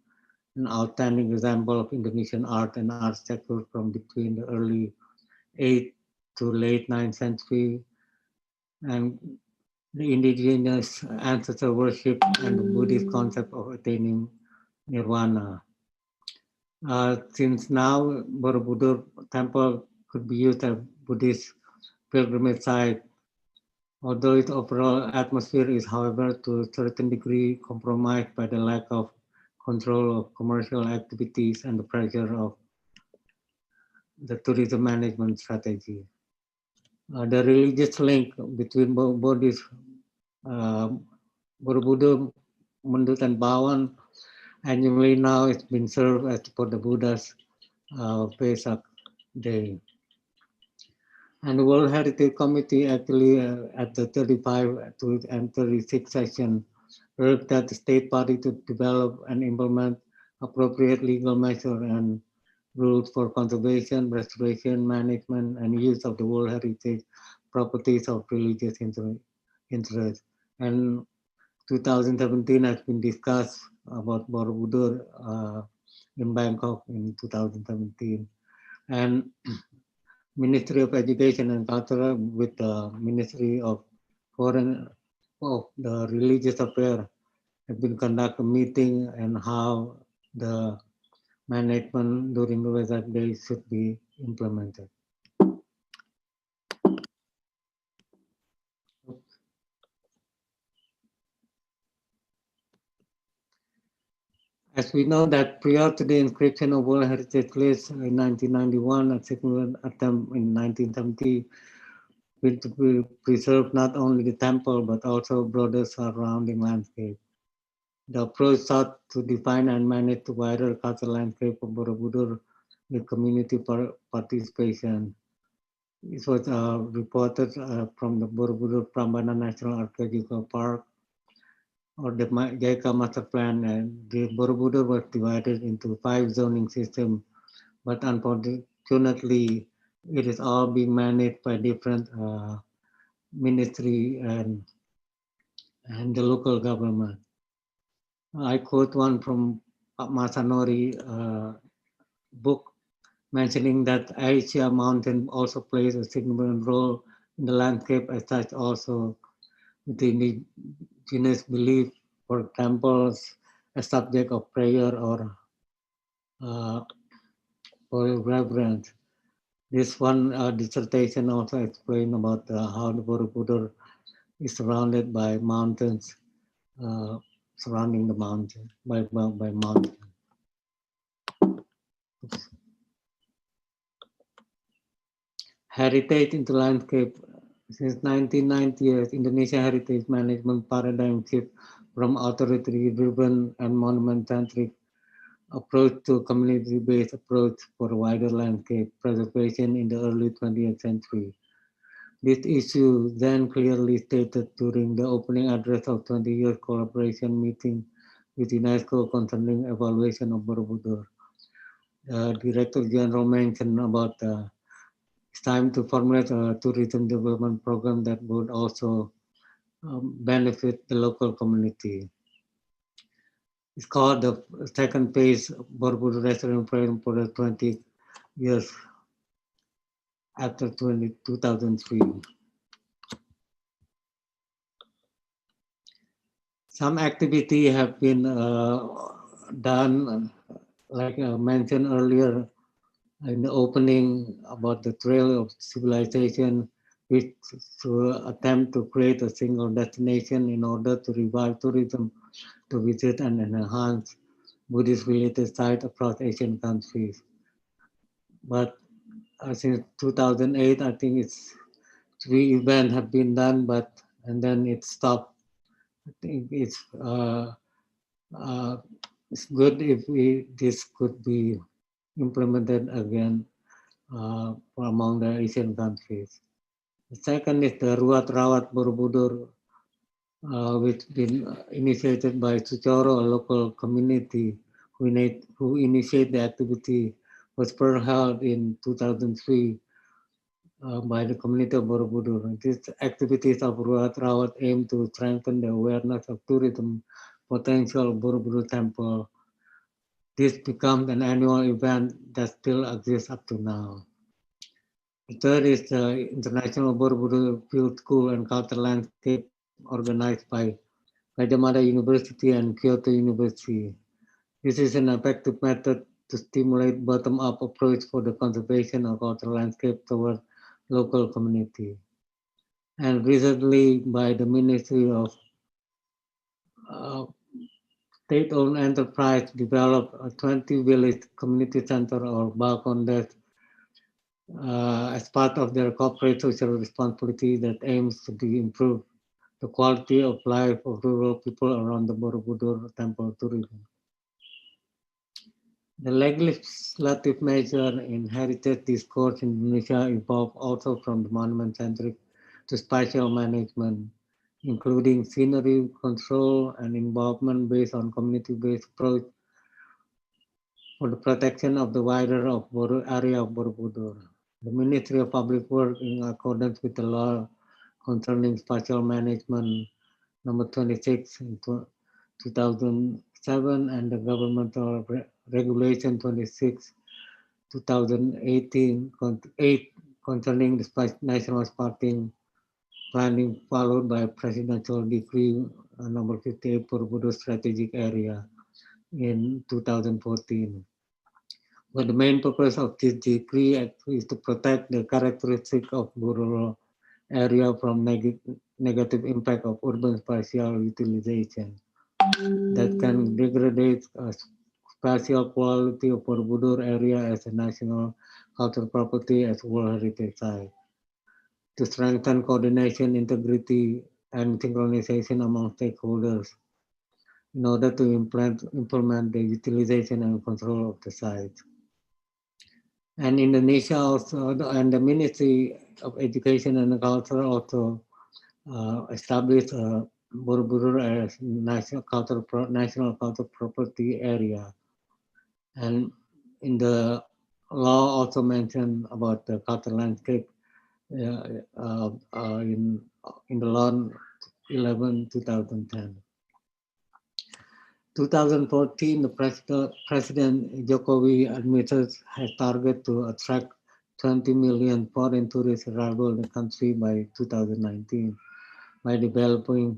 an outstanding example of Indonesian art and architecture from between the early 8th to late 9th century, and the indigenous ancestor worship and the Buddhist concept of attaining nirvana. Since now Borobudur temple could be used as Buddhist pilgrimage site, although its overall atmosphere is, however, to a certain degree compromised by the lack of control of commercial activities and the pressure of the tourism management strategy. The religious link between Buddhist Borobudur, Mendut, and Bawan annually now it's been served as for the Buddha's Vesak Day. And the World Heritage Committee actually at the 35 and 36 session urged that the state party to develop and implement appropriate legal measures and rules for conservation, restoration, management, and use of the World Heritage properties of religious interest. And 2017 has been discussed about Borobudur in Bangkok in 2017. And Ministry of Education and Culture with the Ministry of Foreign of the Religious Affairs have been conducting a meeting and how the management during the Vesak Day should be implemented. As we know that prior to the inscription of World Heritage List in 1991, a second attempt in 1970 will preserve not only the temple but also broader surrounding landscape. The approach sought to define and manage the wider cultural landscape of Borobudur with community participation. It was reported from the Borobudur Prambanan National Archaeological Park or the JICA Master Plan, and the Borobudur was divided into 5 zoning systems, but unfortunately, it is all being managed by different ministry and the local government. I quote one from Masanori book mentioning that Asia Mountain also plays a significant role in the landscape as such also with the indigenous belief for temples, a subject of prayer or for reverence. This one dissertation also explained about how the Borobudur is surrounded by mountains, surrounding the mountain, by mountains. Heritage into landscape. Since 1990, Indonesian heritage management paradigm shift from authority-driven and monument-centric approach to community-based approach for wider landscape preservation in the early 20th century. This issue then clearly stated during the opening address of 20-year collaboration meeting with UNESCO concerning evaluation of Borobudur. The Director General mentioned about it's time to formulate a tourism development program that would also benefit the local community. It's called the second phase Borobudur Restaurant Program for the 20 years after 2003. Some activity have been done, like I mentioned earlier in the opening about the Trail of Civilization, which to attempt to create a single destination in order to revive tourism to visit and enhance Buddhist-related sites across Asian countries. But since 2008, I think it's 3 events have been done, and then it stopped. I think it's good if this could be implemented again among the Asian countries. The second is the Ruat Rawat Borobudur, which been initiated by Suchoro, a local community who initiated the activity, was first held in 2003 by the community of Borobudur. These activities of Ruat Rawat aim to strengthen the awareness of tourism potential of Borobudur Temple. This becomes an annual event that still exists up to now. The third is the International Borobudur Field School and Cultural Landscape organized by Gajah Mada University and Kyoto University. This is an effective method to stimulate bottom-up approach for the conservation of cultural landscape toward local community. And recently by the Ministry of State-owned enterprise developed a 20 village community center or Balkondes as part of their corporate social responsibility that aims to improve the quality of life of rural people around the Borobudur temple tourism. The legislative measure in heritage discourse in Indonesia evolved also from the monument-centric to spatial management. including scenery control and involvement based on community-based approach for the protection of the wider area of Borobudur. The Ministry of Public Works, in accordance with the law concerning spatial management number 26 in 2007 and the governmental regulation 26 2018 concerning the national spotting planning, followed by presidential decree number 58 Borobudur strategic area in 2014. But the main purpose of this decree is to protect the characteristic of rural area from negative impact of urban spatial utilization that can degrade spatial quality of Borobudur area as a national cultural property as World Heritage Site. To strengthen coordination, integrity, and synchronization among stakeholders in order to implement the utilization and control of the site. And Indonesia also, and the Ministry of Education and Culture also established Borobudur as national cultural property area. And in the law also mentioned about the cultural landscape in the law 11/2010. 2014, the President Jokowi admitted has target to attract 20 million foreign tourist arrival in the country by 2019 by developing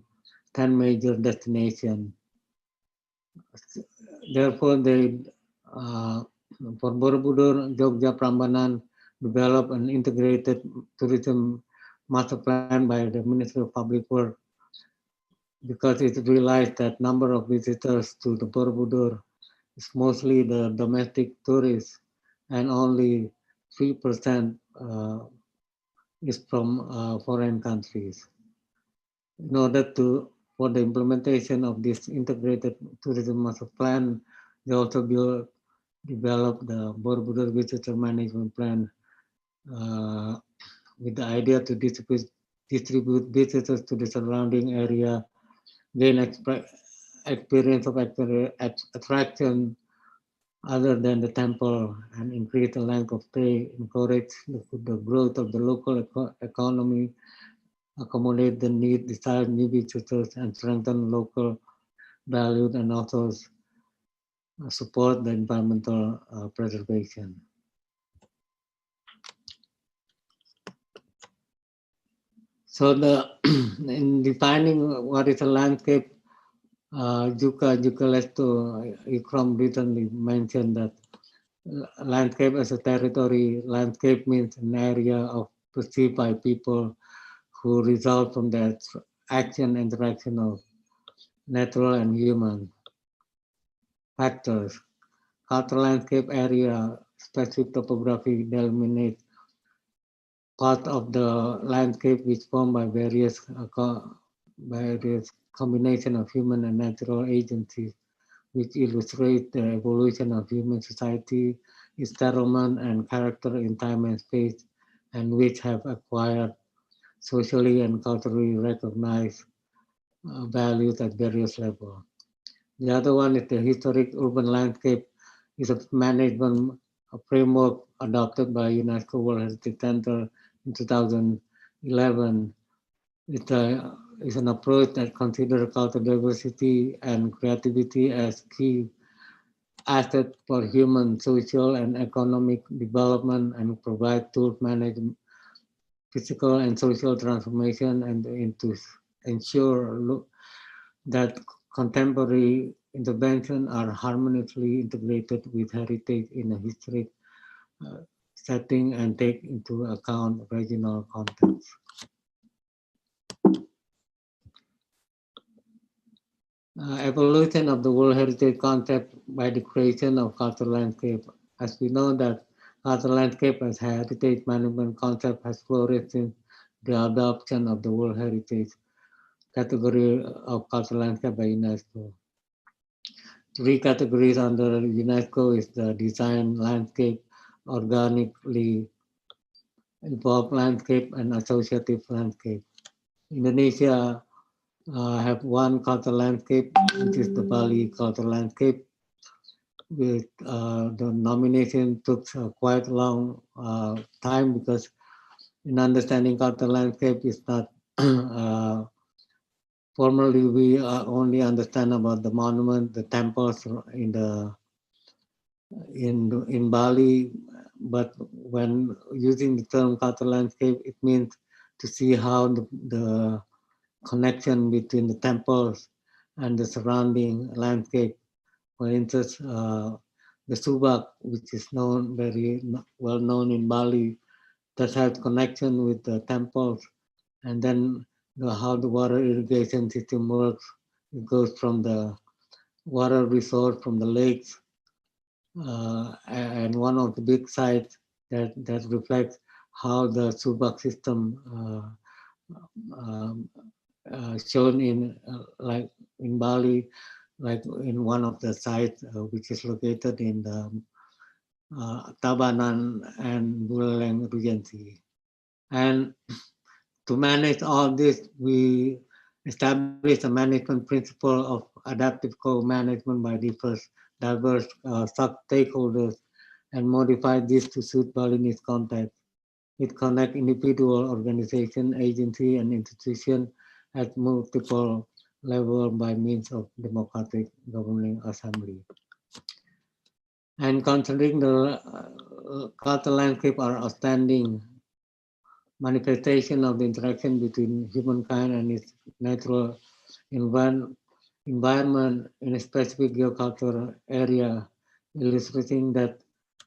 10 major destinations. Therefore, for Borobudur, Jogja Prambanan developed an integrated tourism master plan by the Ministry of Public Works because it realized that number of visitors to the Borobudur is mostly the domestic tourists and only 3% is from foreign countries. In order for the implementation of this integrated tourism master plan, they also developed the Borobudur Visitor Management Plan with the idea to distribute visitors to the surrounding area, gain experience of attraction other than the temple, and increase the length of stay, encourage the growth of the local economy, accommodate the desired new visitors, and strengthen local values, and also support the environmental preservation. So in defining what is a landscape, Juka Lesto Ikram recently mentioned that landscape as a territory, landscape means an area of perceived by people who result from the interaction of natural and human factors. Cultural landscape area, specific topography delineates part of the landscape which formed by various combination of human and natural agencies, which illustrate the evolution of human society, its settlement and character in time and space, and which have acquired socially and culturally recognized values at various levels. The other one is the historic urban landscape, is a management framework adopted by UNESCO World Heritage Center in 2011. It's an approach that considers cultural diversity and creativity as key assets for human, social, and economic development, and provide tools to manage physical and social transformation and to ensure that contemporary interventions are harmoniously integrated with heritage in a historic setting and take into account regional context. Evolution of the World Heritage concept by the creation of cultural landscape. As we know that cultural landscape as heritage management concept has flourished since the adoption of the World Heritage category of cultural landscape by UNESCO. 3 categories under UNESCO is the design landscape, organically evolved landscape, and associative landscape. Indonesia have one cultural landscape, which is the Bali cultural landscape. With the nomination took quite a long time because in understanding cultural landscape is not formally we only understand about the monument, the temples in Bali, but when using the term cultural landscape, it means to see how the connection between the temples and the surrounding landscape. For instance, the Subak, which is known very well known in Bali, that has connection with the temples, and then how the water irrigation system works. It goes from the water resource from the lakes, and one of the big sites that reflects how the Subak system shown in like in Bali, like in one of the sites which is located in the Tabanan and Buleleng Regency. And to manage all this, we established a management principle of adaptive co-management by diverse stakeholders and modified this to suit Balinese context. It connects individual, organization, agency, and institution at multiple levels by means of democratic governing assembly. And considering the cultural landscape are outstanding manifestation of the interaction between humankind and its natural environment in a specific geocultural area, illustrating that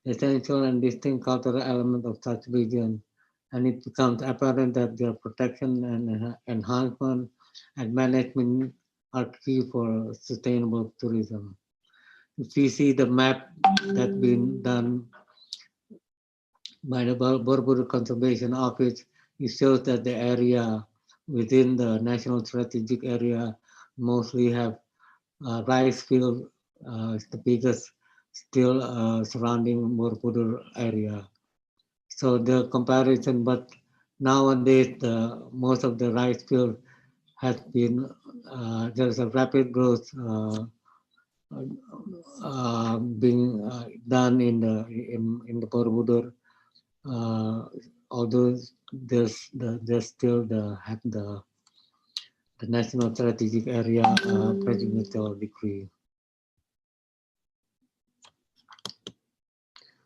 essential and distinct cultural element of such region, and it becomes apparent that their protection and enhancement and management are key for sustainable tourism. If we see the map that's been done by the Borobudur Conservation Office, it shows that the area within the National Strategic Area mostly have rice field, is the biggest still surrounding Borobudur area. So the comparison, but nowadays most of the rice field has been, there's a rapid growth being done in the Borobudur. Although there's still the National Strategic Area presidential decree.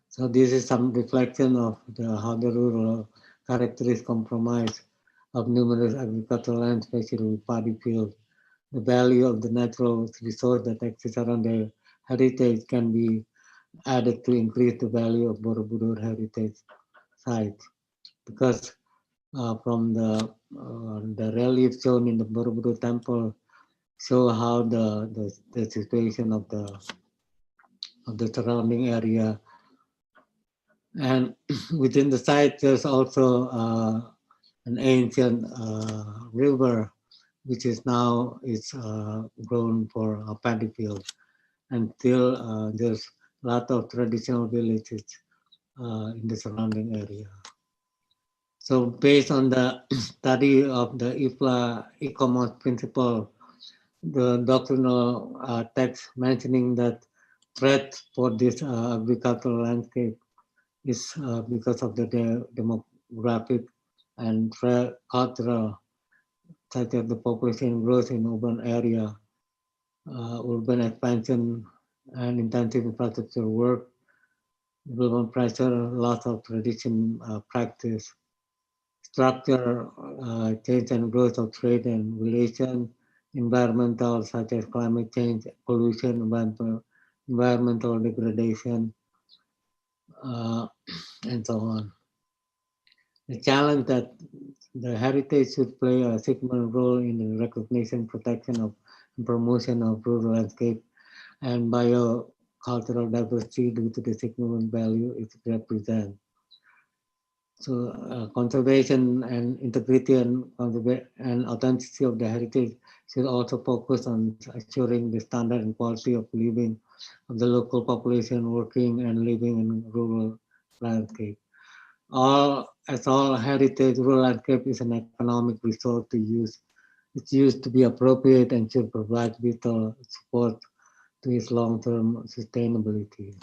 So this is some reflection of how the rural characteristics compromise of numerous agricultural lands, especially with paddy fields. The value of the natural resource that exists around the heritage can be added to increase the value of Borobudur heritage sites, because from the relief shown in the Borobudur temple show how the situation of the surrounding area, and within the site there's also an ancient river which is now grown for a paddy field, and still there's a lot of traditional villages in the surrounding area. So based on the study of the IFLA e-commerce principle, the doctrinal text mentioning that threat for this agricultural landscape is because of the demographic and cultural, such as the population growth in urban area, urban expansion and intensive infrastructure work, global pressure, loss of tradition practice, structure, change and growth of trade and relation, environmental such as climate change, pollution, environmental degradation, and so on. The challenge that the heritage should play a significant role in the recognition, protection of, and promotion of rural landscape and biocultural diversity due to the significant value it represents. So conservation and integrity and authenticity of the heritage should also focus on assuring the standard and quality of living of the local population working and living in rural landscape. All heritage rural landscape is an economic resource to use it's used to be appropriate and should provide vital support to its long-term sustainability.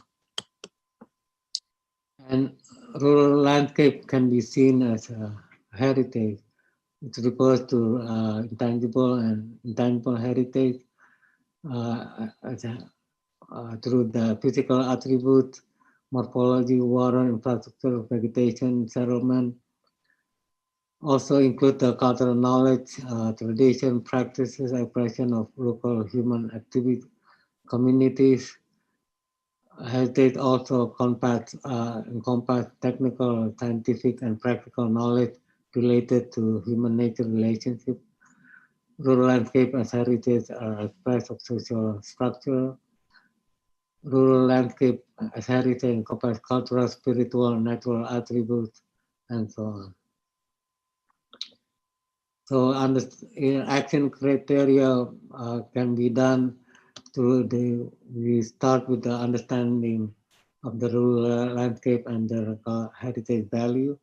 And rural landscape can be seen as a heritage. It refers to intangible and intangible heritage through the physical attributes, morphology, water, infrastructure, vegetation, settlement. Also include the cultural knowledge, tradition, practices, expression of local human activity, communities. Heritage also encompass technical, scientific, and practical knowledge related to human-nature relationship. Rural landscape as heritage are expressed of social structure. Rural landscape as heritage encompass cultural, spiritual, natural attributes, and so on. So action criteria can be done through we start with the understanding of the rural landscape and the heritage value,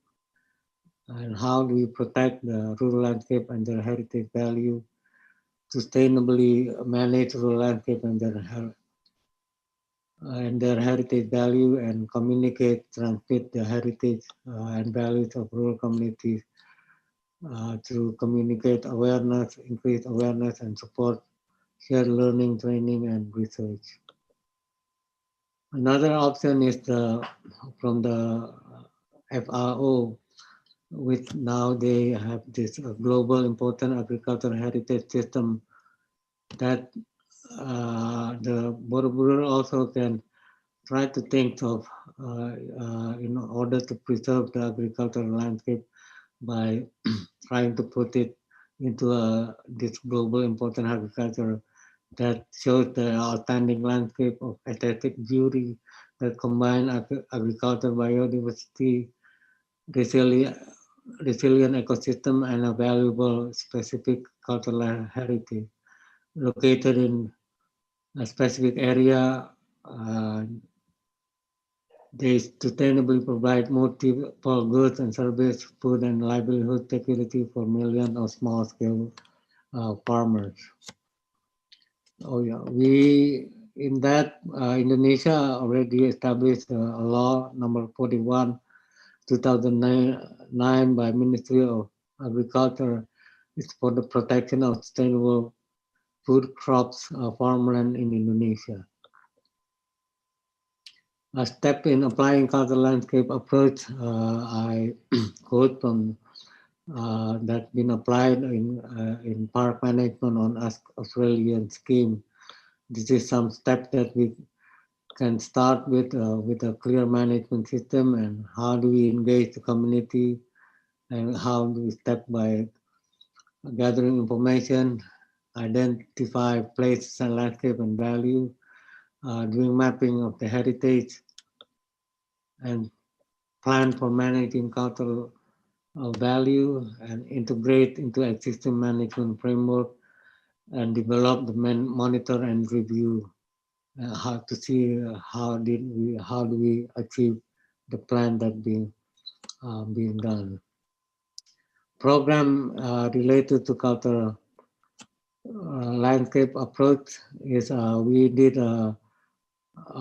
and how do we protect the rural landscape and their heritage value, sustainably manage rural landscape and their heritage value, and communicate, transmit the heritage and values of rural communities to communicate awareness, increase awareness, and support shared learning, training, and research. Another option is from the FRO, which now they have this global important agricultural heritage system that the Borobudur also can try to think of in order to preserve the agricultural landscape by trying to put it into this global important agriculture that shows the outstanding landscape of aesthetic beauty that combine agriculture, biodiversity, resilient ecosystem, and a valuable specific cultural heritage. Located in a specific area, they sustainably provide multiple goods and services, food and livelihood security for millions of small-scale farmers. Oh yeah, in that Indonesia already established a law number 41, 2009 by Ministry of Agriculture. It's for the protection of sustainable food crops, farmland in Indonesia. A step in applying cultural landscape approach, I quote from that's been applied in park management on Australian scheme. This is some step that we can start with a clear management system, and how do we engage the community, and how do we step by gathering information, identify places and landscape and value, doing mapping of the heritage, and plan for managing cultural value, and integrate into existing management framework, and develop the monitor and review how to see how do we achieve the plan that being done. Program related to cultural landscape approach is we did a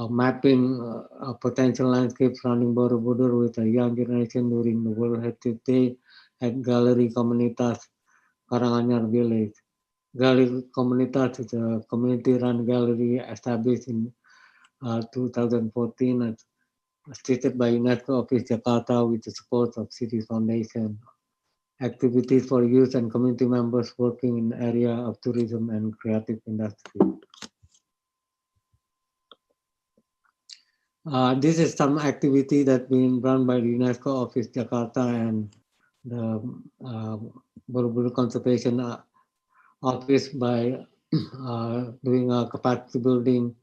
mapping of potential landscape surrounding Borobudur with a young generation during the World Heritage Day at Gallery Komunitas Karanganyar Village. Gallery Komunitas is a community-run gallery established in 2014 and assisted by UNESCO Office Jakarta with the support of City Foundation. Activities for youth and community members working in the area of tourism and creative industry. This is some activity that's being run by the UNESCO Office Jakarta and the Borobudur Conservation Office by doing a capacity building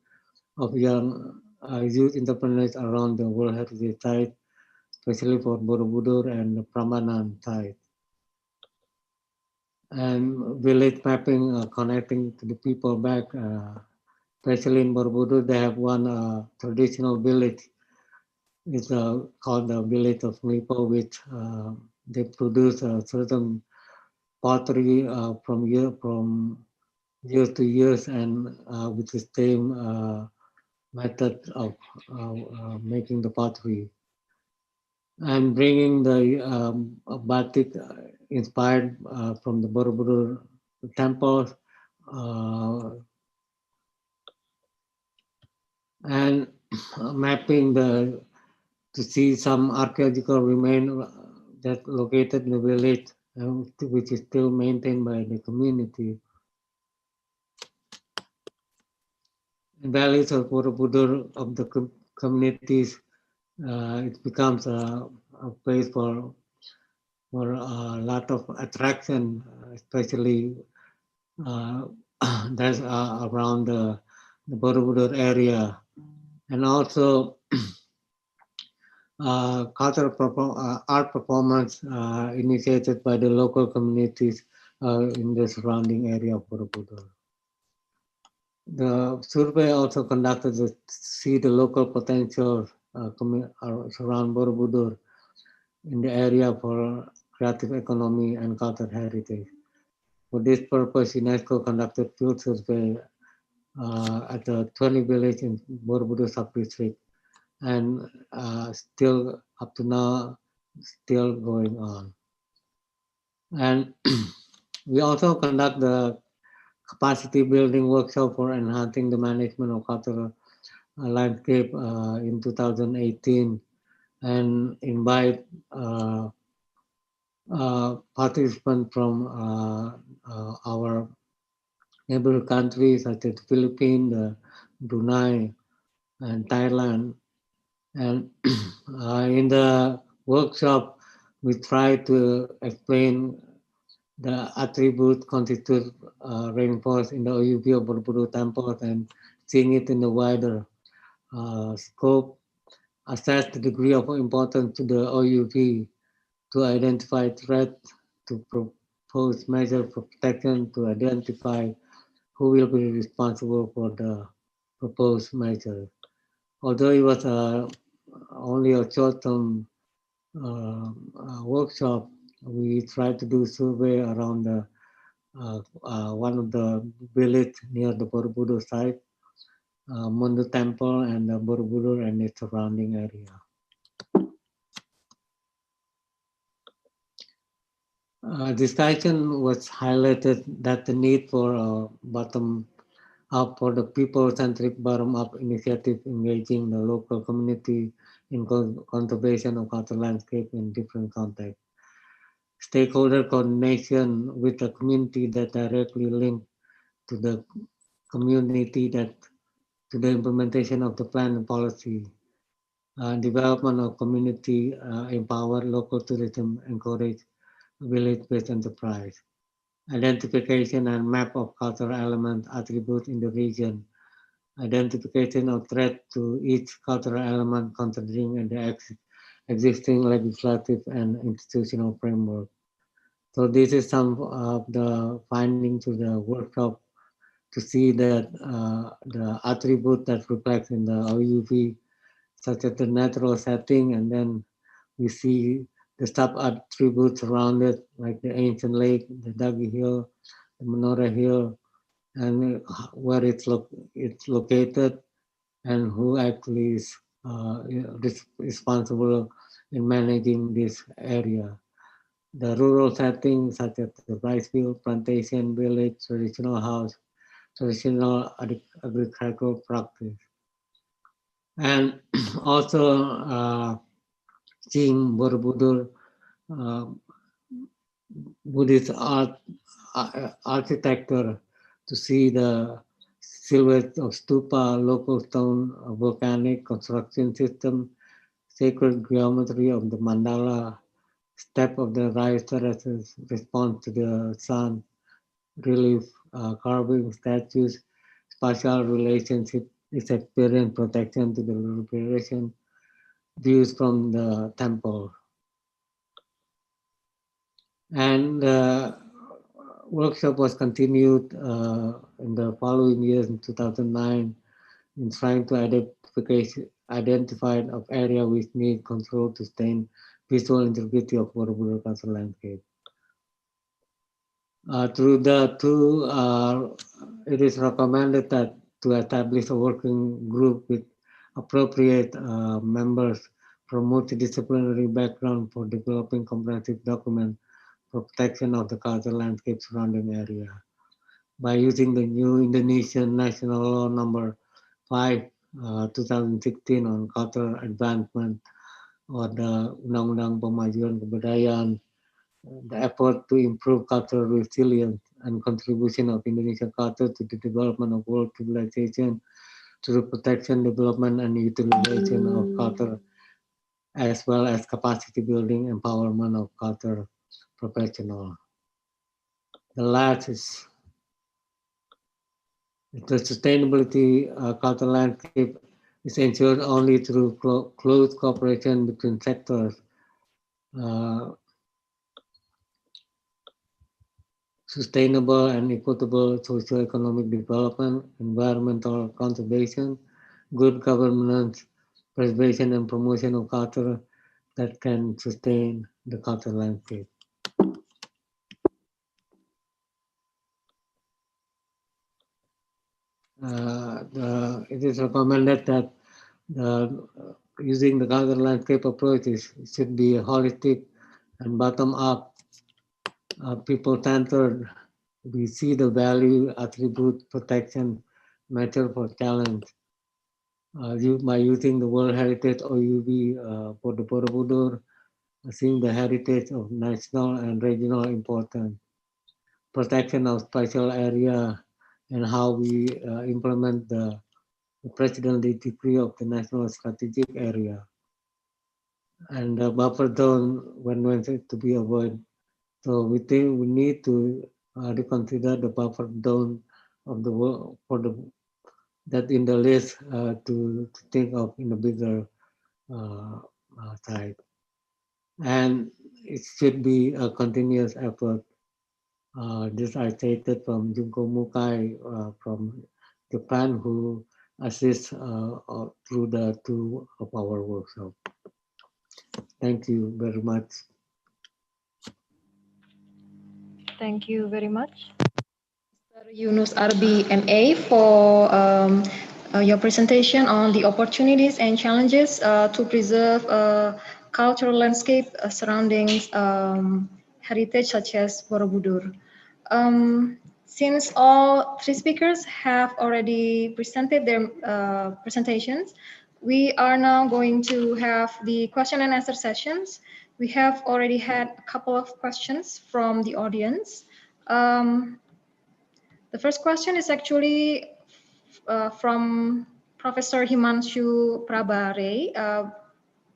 of young youth entrepreneurs around the World Heritage Site, especially for Borobudur and the Prambanan site. And village mapping, connecting to the people back, especially in Borobudur, they have one traditional village. It's called the village of Lipo, which they produce a certain pottery from years to years, and with the same method of making the pottery. I'm bringing the batik inspired from the Borobudur temples, and mapping to see some archaeological remain that located in the village, which is still maintained by the community. In valleys of Borobudur of the communities, it becomes a place for a lot of attraction, especially that's around the Borobudur area, and also cultural art performance initiated by the local communities in the surrounding area of Borobudur. The survey also conducted to see the local potential surround Borobudur in the area for creative economy and cultural heritage. For this purpose, UNESCO conducted field survey at the 20 villages in Borobudur sub-district, and still up to now, still going on. And we also conduct the capacity building workshop for enhancing the management of cultural landscape in 2018, and invite participants from our neighboring countries such as the Philippines, Brunei, and Thailand. And in the workshop, we try to explain the attributes constitute rainforest in the OUP of Borobudur Temple, and seeing it in the wider scope, assess the degree of importance to the OUP, to identify threats, to propose measures for protection, to identify who will be responsible for the proposed measure. Although it was only a short-term workshop, we tried to do survey around the one of the village near the Borobudur site, Mundu Temple, and the Borobudur and its surrounding area. Discussion was highlighted that the need for bottom-up, for the people-centric bottom-up initiative engaging the local community in conservation of cultural landscape in different contexts. Stakeholder coordination with the community that directly linked to the community to the implementation of the plan and policy. Development of community empowered local tourism, encourage village-based enterprise. Identification and map of cultural elements, attributes in the region. Identification of threat to each cultural element considering the existing legislative and institutional framework. So this is some of the findings of the workshop, to see that the attribute that reflects in the OUV, such as the natural setting, and then we see the sub-attributes around it, like the ancient lake, the Dagi Hill, the Menorah Hill, and where it's located, and who actually is responsible in managing this area. The rural settings, such as the rice field, plantation, village, traditional house, traditional agricultural practice. And also seeing Borobudur Buddhist architecture, to see the silhouette of stupa, local stone, volcanic construction system, sacred geometry of the mandala, step of the rice terraces, response to the sun, relief, carving, statues, spatial relationship, its experience, protection to the liberation, views from the temple. And the workshop was continued in the following years in 2009 in trying to identify of area which need control to sustain visual integrity of Borobudur cultural landscape. Through the two, it is recommended that to establish a working group with appropriate members from multidisciplinary background for developing comprehensive document for protection of the cultural landscape surrounding area. By using the new Indonesian National Law Number 5, 2016 on cultural advancement, or the Undang-Undang Pemajuan Kebudayaan, the effort to improve cultural resilience and contribution of Indonesian culture to the development of world civilization through protection, development, and utilization of culture, as well as capacity building, empowerment of culture professionals. The last is the sustainability cultural landscape is ensured only through close cooperation between sectors. Sustainable and equitable socio-economic development, environmental conservation, good governance, preservation and promotion of culture that can sustain the cultural landscape. It is recommended that using the cultural landscape approach should be holistic and bottom-up, people-centered. We see the value, attribute, protection, matter for challenge. By using the World Heritage OUB for the Borobudur, seeing the heritage of national and regional importance, protection of special area, and how we implement the Presidential Decree of the National Strategic Area, and the buffer zone when to be avoided. So we think we need to reconsider the buffer zone of the world for the that in the list to think of in a bigger side. And it should be a continuous effort. This I stated from Junko Mukai from Japan, who assists through the two of our workshop. Thank you very much. Thank you very much, Mr. Yunus Arbi, MA, for your presentation on the opportunities and challenges to preserve cultural landscape surrounding heritage such as Borobudur. Since all three speakers have already presented their presentations, we are now going to have the question and answer sessions. We have already had a couple of questions from the audience. The first question is actually from Professor Himanshu Prabhare,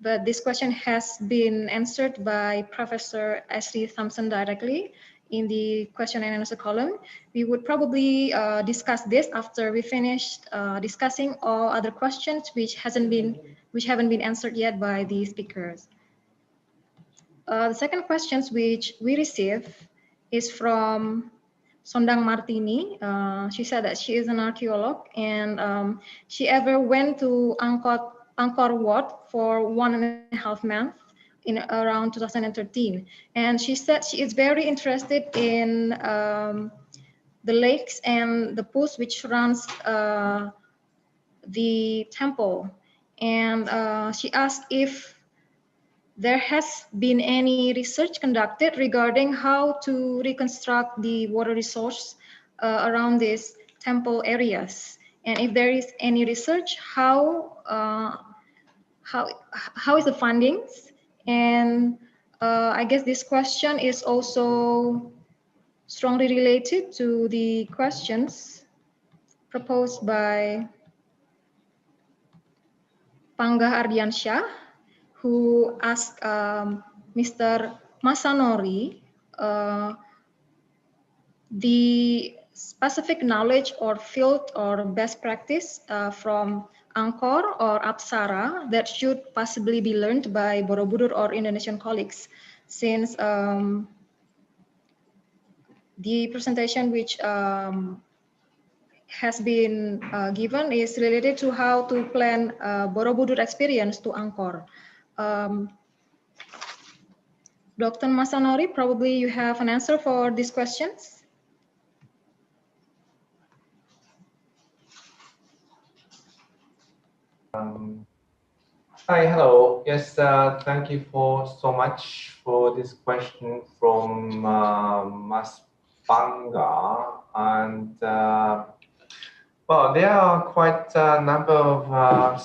but this question has been answered by Professor Ashley Thompson directly in the question and answer column. We would probably discuss this after we finished discussing all other questions which haven't been answered yet by the speakers. The second questions which we received is from Sondang Martini. She said that she is an archaeologist and she ever went to Angkor Wat for 1.5 months in around 2013. And she said she is very interested in the lakes and the pools which surrounds the temple. And she asked if there has been any research conducted regarding how to reconstruct the water resource around these temple areas, and if there is any research, how is the findings? And I guess this question is also strongly related to the questions proposed by Panggah Ardiansyah, who asked Mr. Masanori the specific knowledge or field or best practice from Angkor or Apsara that should possibly be learned by Borobudur or Indonesian colleagues, since the presentation which has been given is related to how to plan Borobudur experience to Angkor. Dr. Masanori, probably you have an answer for these questions. Hi, hello. Yes, thank you for so much for this question from Mas Bangga. And well, there are quite a number of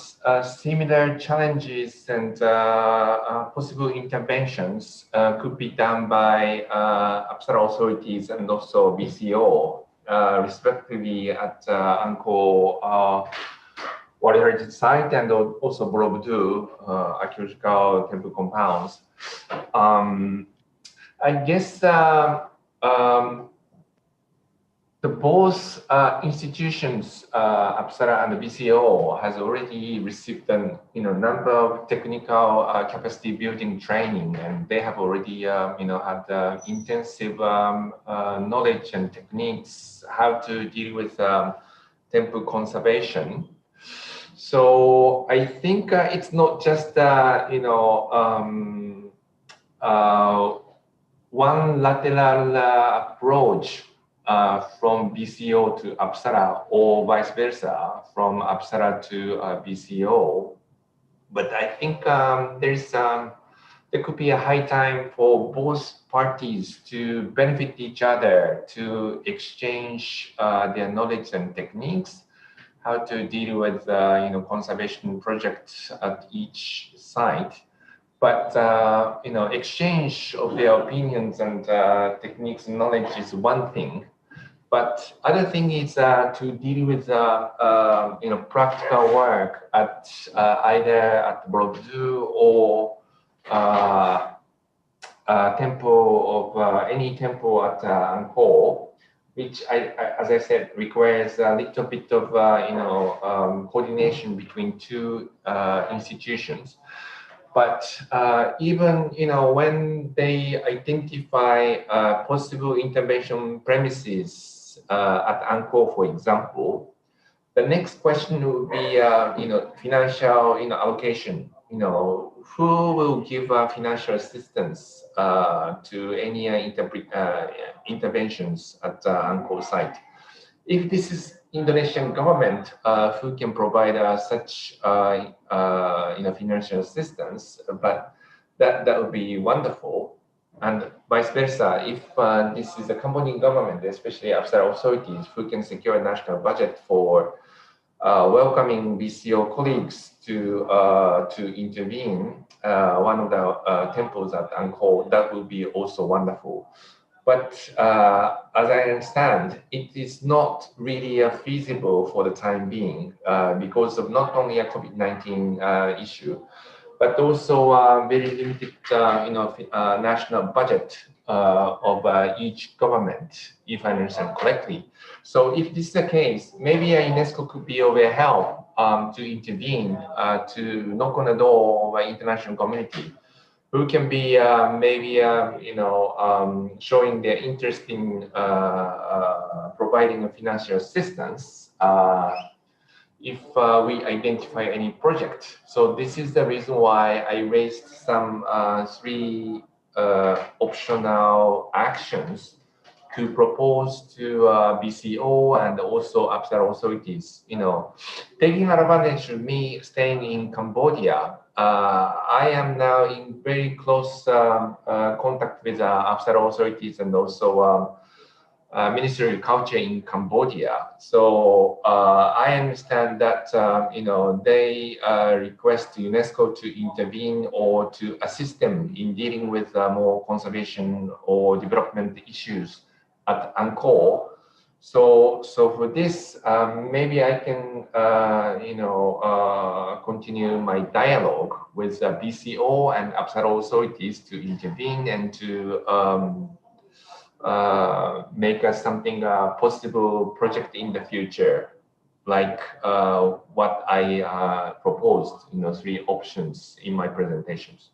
similar challenges and possible interventions could be done by Apsara authorities and also BCO, respectively at Angkor World Heritage Site and also Borobudur archaeological temple compounds. I guess the both institutions, Apsara and the BCO, has already received a number of technical capacity building training, and they have already had intensive knowledge and techniques how to deal with temple conservation. So I think it's not just one lateral approach from BCO to Apsara or vice versa from Apsara to BCO. But I think there could be a high time for both parties to benefit each other, to exchange their knowledge and techniques, how to deal with conservation projects at each site. But exchange of their opinions and techniques and knowledge is one thing. But other thing is to deal with practical work at either at Borobudur or temple of any temple at Angkor, which, as I said, requires a little bit of coordination between two institutions. But even when they identify possible intervention premises at Angkor, for example, the next question would be financial allocation. Who will give financial assistance to any interventions at Angkor site? If this is Indonesian government who can provide such financial assistance, but that would be wonderful. And vice versa, if this is the Cambodian government, especially Apsara authorities, who can secure a national budget for welcoming BCO colleagues to intervene one of the temples at Angkor, that would be also wonderful. But as I understand, it is not really feasible for the time being because of not only a COVID-19 issue, but also very limited, national budget of each government, if I understand correctly. So if this is the case, maybe UNESCO could be of help to intervene, to knock on the door of the international community, who can be maybe showing their interest in providing financial assistance if we identify any project. So this is the reason why I raised some 3 optional actions to propose to BCO and also Apsara authorities. Taking advantage of me staying in Cambodia, I am now in very close contact with Apsara authorities and also Ministry of Culture in Cambodia. So I understand that they request UNESCO to intervene or to assist them in dealing with more conservation or development issues at Angkor. So for this, maybe I can continue my dialogue with BCO and Apsara authorities to intervene and to make us something possible project in the future, like what I proposed, 3 options in my presentations.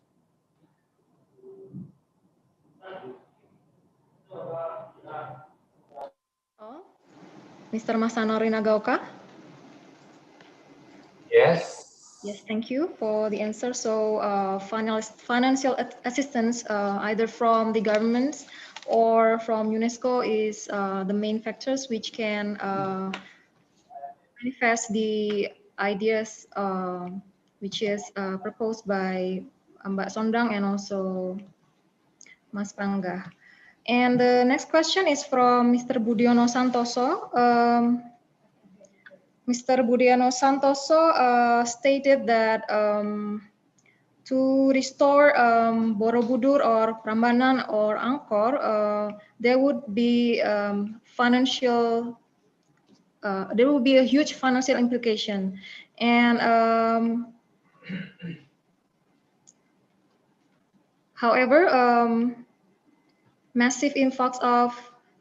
Mr. Masanori Nagaoka? Yes. Yes, thank you for the answer. So financial assistance, either from the government or from UNESCO, is the main factors which can manifest the ideas which is proposed by Mbak Sondang and also Mas Prangga. And the next question is from Mr. Budiono Santoso. Mr. Budiono Santoso stated that to restore Borobudur or Prambanan or Angkor, there would be there will be a huge financial implication. And however, massive influx of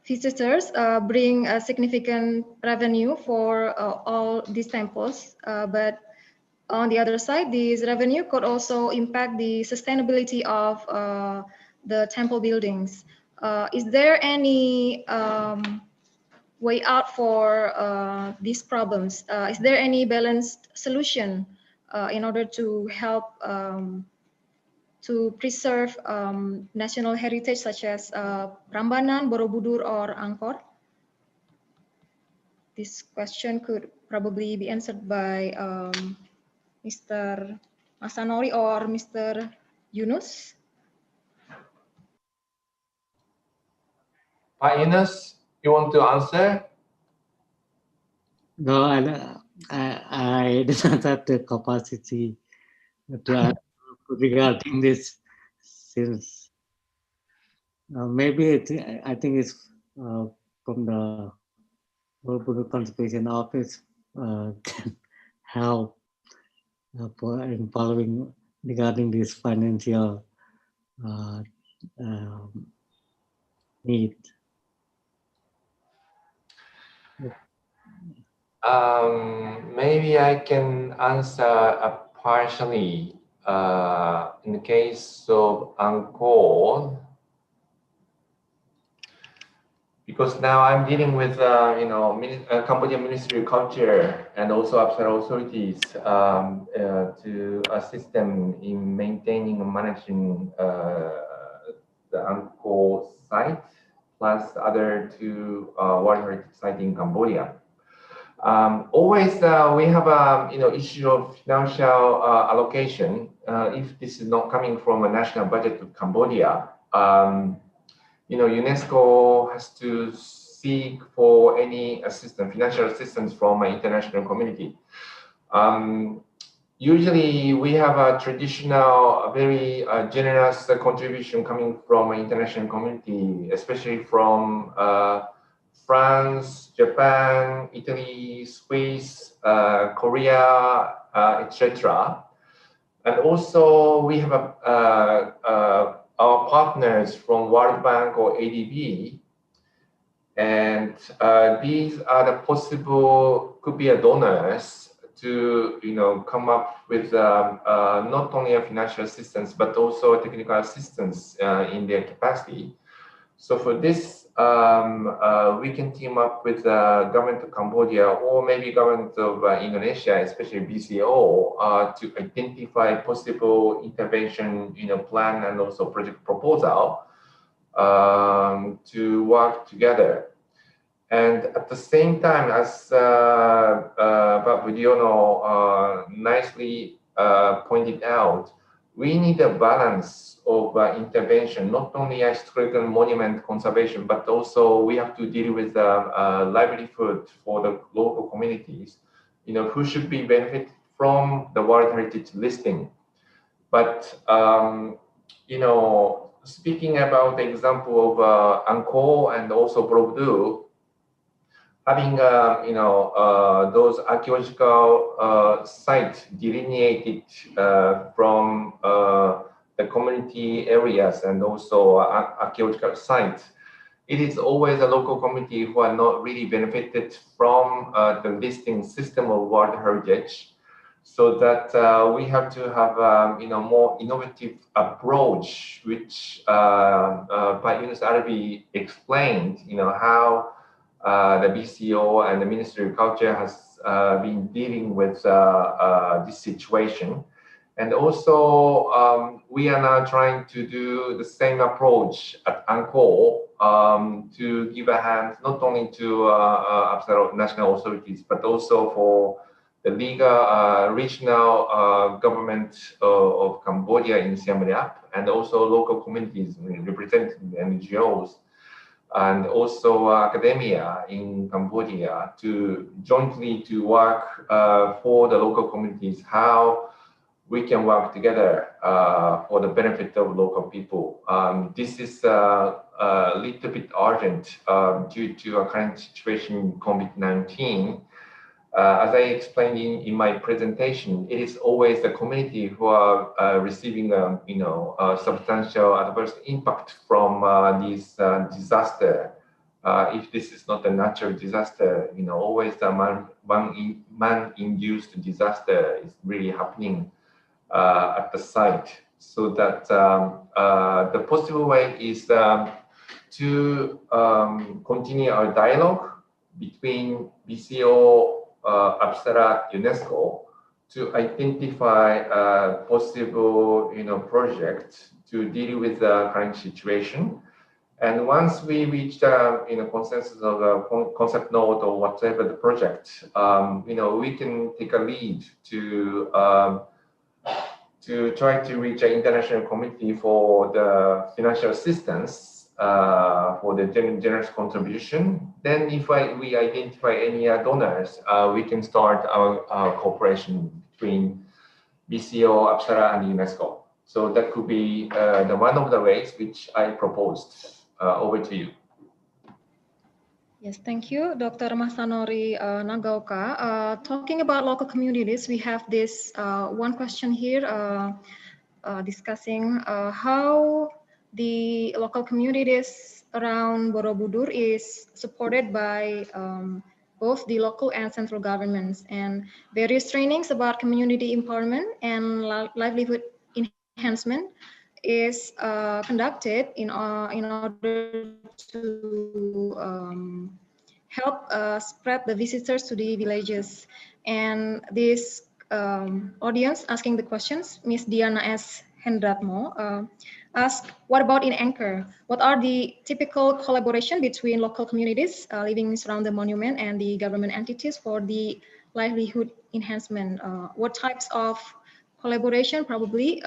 visitors bring a significant revenue for all these temples. But on the other side, this revenue could also impact the sustainability of the temple buildings. Is there any way out for these problems? Is there any balanced solution in order to help to preserve national heritage such as Prambanan, Borobudur, or Angkor? This question could probably be answered by Mr. Masanori or Mr. Yunus. Pak Yunus, you want to answer? No, I do not have the capacity to answer regarding this, since maybe I think it's from the Borobudur Conservation Office can help in following regarding this financial need. Maybe I can answer partially. In the case of Angkor, because now I'm dealing with Cambodia Ministry of Culture and also upside authorities to assist them in maintaining and managing the Angkor site, plus other two World Heritage sites in Cambodia. Always we have a issue of financial allocation. If this is not coming from a national budget of Cambodia, UNESCO has to seek for any assistance, financial assistance from an international community. Usually we have a traditional, very generous contribution coming from an international community, especially from France, Japan, Italy, Swiss, Korea, etc. And also we have our partners from World Bank or ADB, and these are the possible could be donors to come up with not only a financial assistance but also technical assistance in their capacity. So for this, we can team up with the government of Cambodia or maybe government of Indonesia, especially BCO, to identify possible intervention, plan and also project proposal to work together. And at the same time, as Pak Budiono nicely pointed out, we need a balance of intervention, not only historical monument conservation, but also we have to deal with livelihood for the local communities, who should be benefit from the World Heritage listing. But, speaking about the example of Angkor and also Borobudur, having those archaeological sites delineated from the community areas and also archaeological sites, it is always a local community who are not really benefited from the listing system of World Heritage. So that we have to have more innovative approach, which by Yunus Arabi explained, how the BCO and the Ministry of Culture has been dealing with this situation. And also, we are now trying to do the same approach at Angkor to give a hand not only to national authorities, but also for the legal regional government of Cambodia in Siem Reap, and also local communities representing NGOs, and also academia in Cambodia to jointly to work for the local communities, how we can work together for the benefit of local people. This is a little bit urgent due to our current situation in COVID-19. As I explained in my presentation, it is always the community who are receiving, substantial adverse impact from this disaster. If this is not a natural disaster, always the man-induced disaster is really happening at the site. So that the possible way is to continue our dialogue between BCO, Apsara, UNESCO to identify a possible, project to deal with the current situation. And once we reach the, consensus of a concept note or whatever the project, we can take a lead to try to reach an international committee for the financial assistance for the generous contribution. Then if we identify any donors, we can start our cooperation between BCO, Apsara, and UNESCO. So that could be the one of the ways which I proposed. Over to you. Yes, thank you, Dr. Masanori Nagaoka. Talking about local communities, we have this one question here discussing how the local communities around Borobudur is supported by both the local and central governments, and various trainings about community empowerment and livelihood enhancement is conducted in order to help spread the visitors to the villages. And this audience asking the questions, Ms. Diana S. Hendratmo, asked, what about in Angkor? What are the typical collaboration between local communities living around the monument and the government entities for the livelihood enhancement? What types of collaboration probably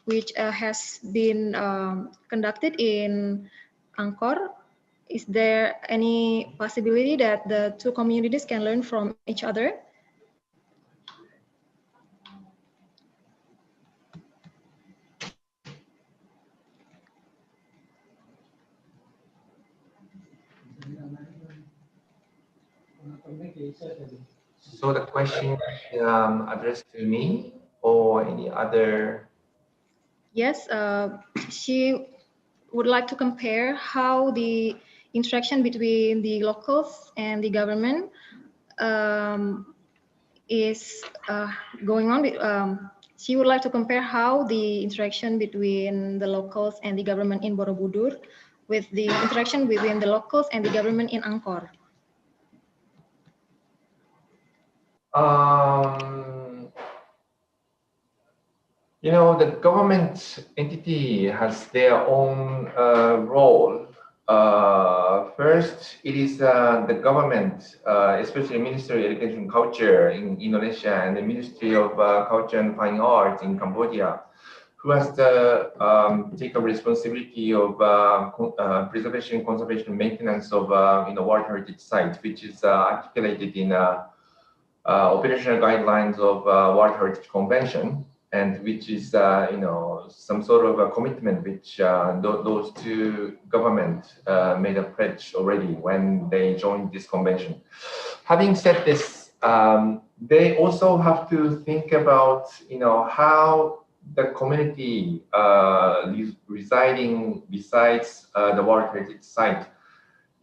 which has been conducted in Angkor? Is there any possibility that the two communities can learn from each other? So the question addressed to me or any other? Yes, she would like to compare how the interaction between the locals and the government is going on. She would like to compare how the interaction between the locals and the government in Borobudur with the interaction between the locals and the government in Angkor. The government entity has their own role. First, it is the government, especially Ministry of Education and Culture in Indonesia and the Ministry of Culture and Fine Arts in Cambodia, who has to take a responsibility of preservation, conservation, and maintenance of World Heritage Site, which is articulated in operational guidelines of World Heritage Convention, and which is some sort of a commitment which those two governments made a pledge already when they joined this convention. Having said this, they also have to think about how the community residing besides the World Heritage Site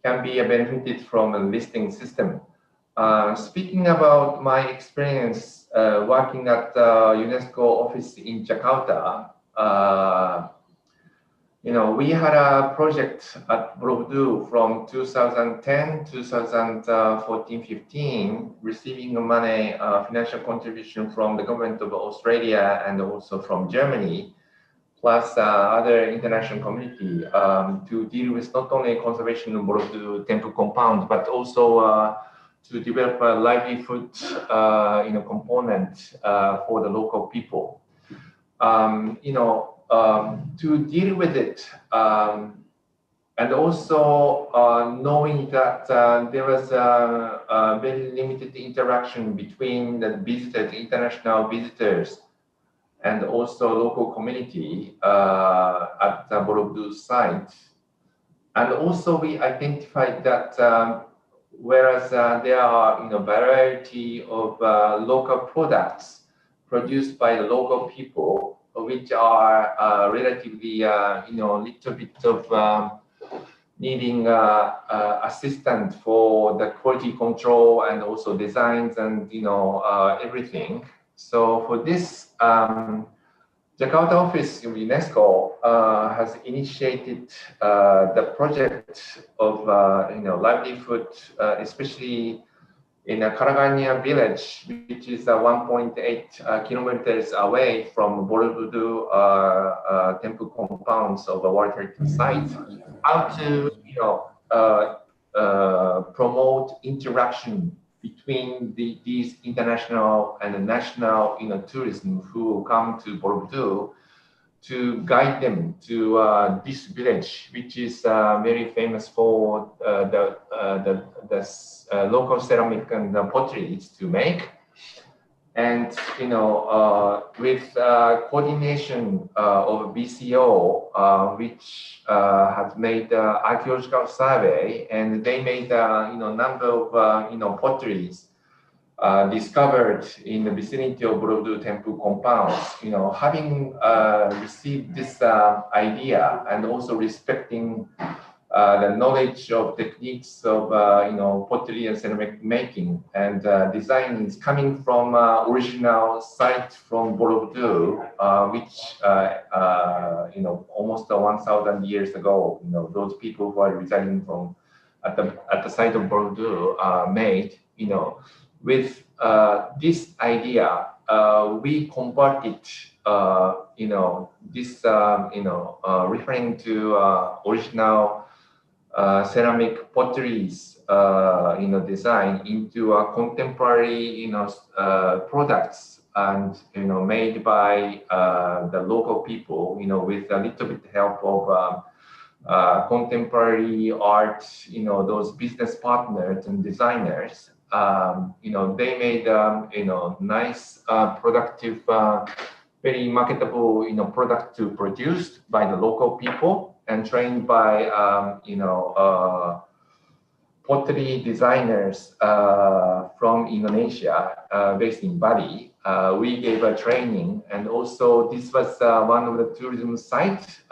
can be benefited from a listing system. Speaking about my experience working at the UNESCO office in Jakarta, we had a project at Borobudur from 2010, 2014, 15, receiving money, financial contribution from the government of Australia and also from Germany, plus other international community to deal with not only conservation of Borobudur temple compound, but also to develop a livelihood component for the local people. To deal with it, and also knowing that there was a very limited interaction between the visitors, international visitors, and also local community at the Borobudur site. And also we identified that whereas there are variety of local products produced by the local people, which are relatively little bit of needing assistance for the quality control and also designs and everything. So for this, Jakarta office of UNESCO has initiated the project of livelihood, especially in a Karaganya village, which is 1.8 kilometers away from Borobudur temple compounds of the World Heritage Site, how to promote interaction between these international and national tourism who come to Borobudur, to guide them to this village, which is very famous for the local ceramic and potteries to make. And with coordination of BCO, which has made archaeological survey, and they made number of potteries discovered in the vicinity of Borobudur temple compounds. Having received this idea and also respecting the knowledge of techniques of pottery and ceramic making and design is coming from original site from Borobudur, which almost 1,000 years ago, those people who are residing from at the site of Borobudur made, with this idea, we converted, this, referring to original ceramic potteries, design into a contemporary, products and made by the local people, with a little bit help of contemporary art, those business partners and designers. They made nice, productive, very marketable, product to produce by the local people and trained by pottery designers from Indonesia, based in Bali. We gave a training, and also this was one of the tourism sites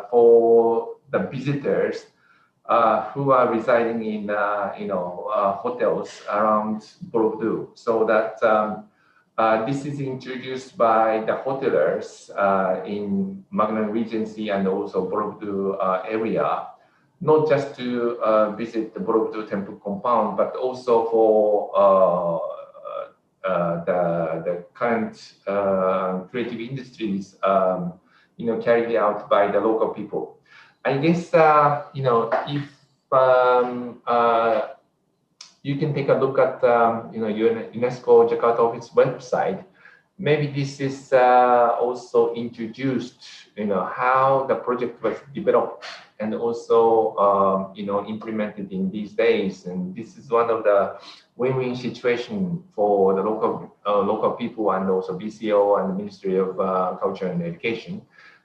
for the visitors who are residing in hotels around Borobudur. So that this is introduced by the hotelers in Magnan Regency and also Borobudur area, not just to visit the Borobudur temple compound, but also for the current creative industries, carried out by the local people. I guess, if you can take a look at, UNESCO Jakarta office website, maybe this is also introduced, how the project was developed and also, implemented in these days. And this is one of the win-win situation for the local people and also BCO and the Ministry of Culture and Education,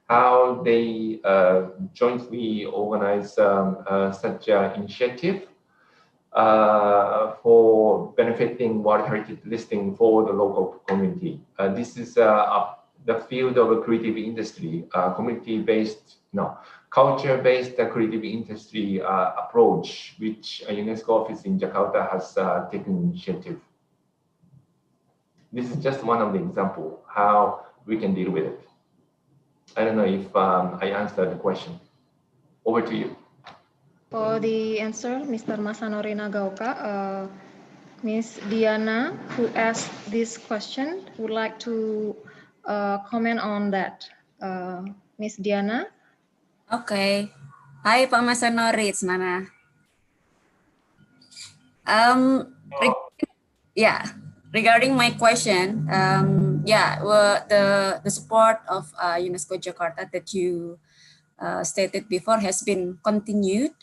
how they jointly organize such an initiative for benefiting World Heritage listing for the local community. This is the field of a creative industry, community-based, culture-based creative industry approach, which a UNESCO office in Jakarta has taken initiative. This is just one of the examples how we can deal with it. I don't know if I answered the question. Over to you. For the answer, Mr. Masanori Nagaoka, Ms. Diana, who asked this question, would like to comment on that. Ms. Diana? Okay. Hai Pak Masanori, it's Nana. Regarding my question, the support of UNESCO Jakarta that you stated before has been continued,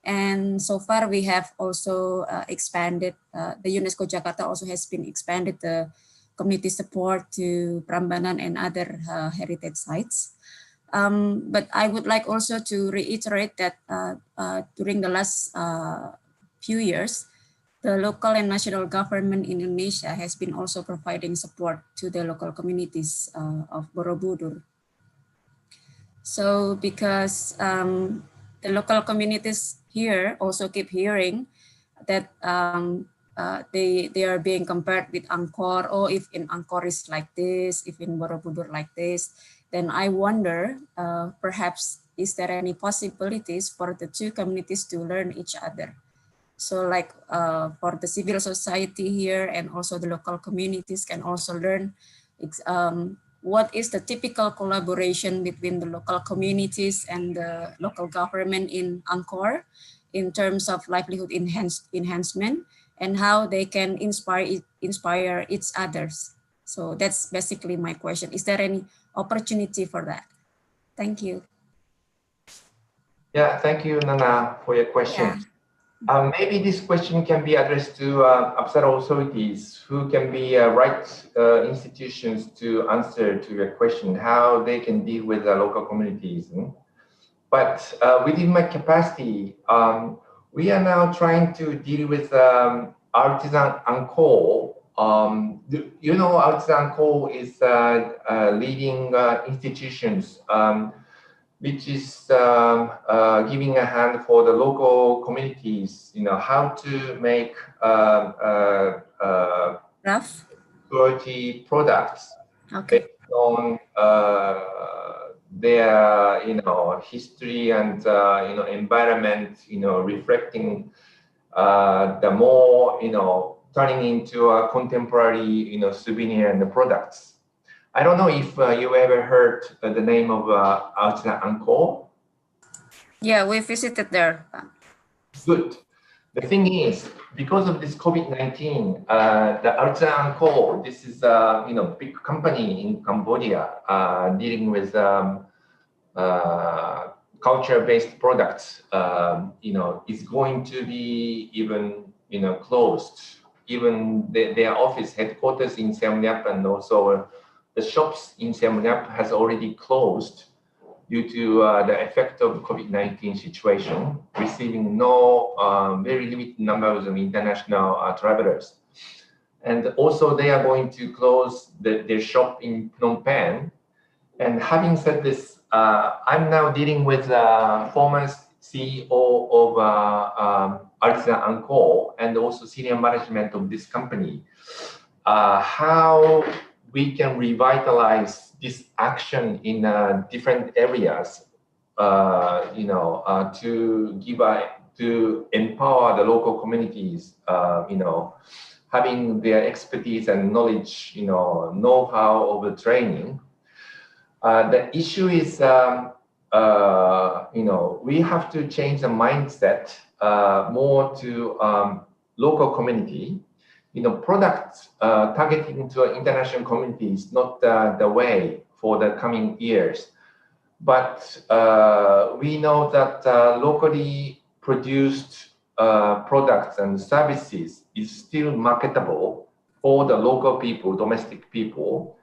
and so far we have also expanded. The UNESCO Jakarta also has been expanded the community support to Prambanan and other heritage sites. But I would like also to reiterate that during the last few years, the local and national government in Indonesia has been also providing support to the local communities of Borobudur. So because the local communities here also keep hearing that they are being compared with Angkor, or if in Angkor is like this, if in Borobudur like this, then I wonder perhaps is there any possibilities for the two communities to learn each other? So like for the civil society here and also the local communities can also learn what is the typical collaboration between the local communities and the local government in Angkor in terms of livelihood enhancement and how they can inspire each others. So that's basically my question. Is there any opportunity for that? Thank you. Yeah, thank you, Nana, for your question. Yeah. Maybe this question can be addressed to Apsara authorities who can be right institutions to answer to your question, how they can deal with the local communities. But within my capacity, we are now trying to deal with artisan Angkor. You know, artisan Angkor is leading institutions which is giving a hand for the local communities, you know, how to make quality products based on their, you know, history and, you know, environment, you know, reflecting the more, you know, turning into a contemporary, you know, souvenir and the products. I don't know if you ever heard the name of Artisan Angkor. Yeah, we visited there. Good. The thing is, because of this COVID-19, the Artisan Angkor, this is you know, big company in Cambodia dealing with culture-based products. You know, is going to be even, you know, closed. Even their office headquarters in Siem Reap and also the shops in Siem Reap has already closed due to the effect of COVID-19 situation, receiving no very limited numbers of international travelers. And also they are going to close their shop in Phnom Penh. And having said this, I'm now dealing with former CEO of Artisan Angkor and also senior management of this company. How we can revitalize this action in different areas, you know, to empower the local communities, you know, having their expertise and knowledge, you know-how of the training. The issue is, you know, we have to change the mindset more to local community. You know, products targeting to international communities, not the way for the coming years. But we know that locally produced products and services is still marketable for the local people, domestic people,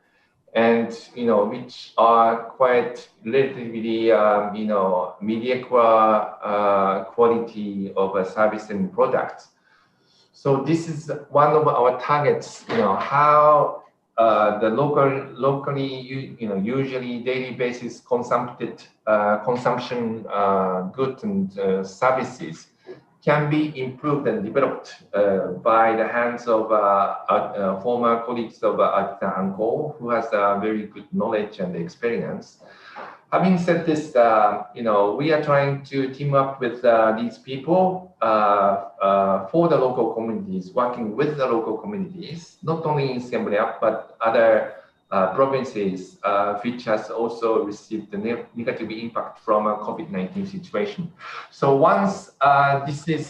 and, you know, which are quite relatively, you know, mediocre quality of a service and products. So this is one of our targets, you know, how the locally, you know, usually daily basis consumption goods and services can be improved and developed by the hands of former colleagues of Artisan Angkor, who has very good knowledge and experience. Having said this, we are trying to team up with these people for the local communities, working with the local communities, not only in Sembria, but other provinces which has also received the negative impact from a COVID-19 situation. So once this is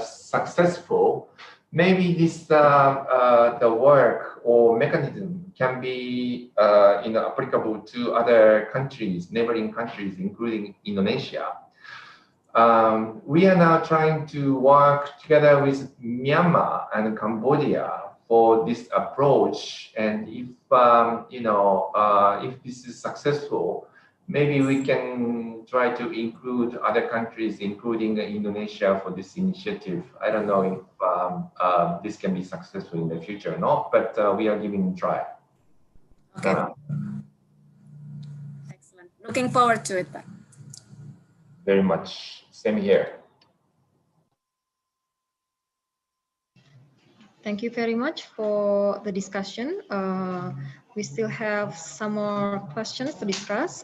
successful, maybe this the work or mechanism can be applicable to other countries, neighboring countries, including Indonesia. We are now trying to work together with Myanmar and Cambodia for this approach. And if if this is successful, maybe we can try to include other countries, including Indonesia, for this initiative. I don't know if this can be successful in the future or not, but we are giving it a try. Okay. Excellent. Looking forward to it. Very much. Same here. Thank you very much for the discussion. We still have some more questions to discuss.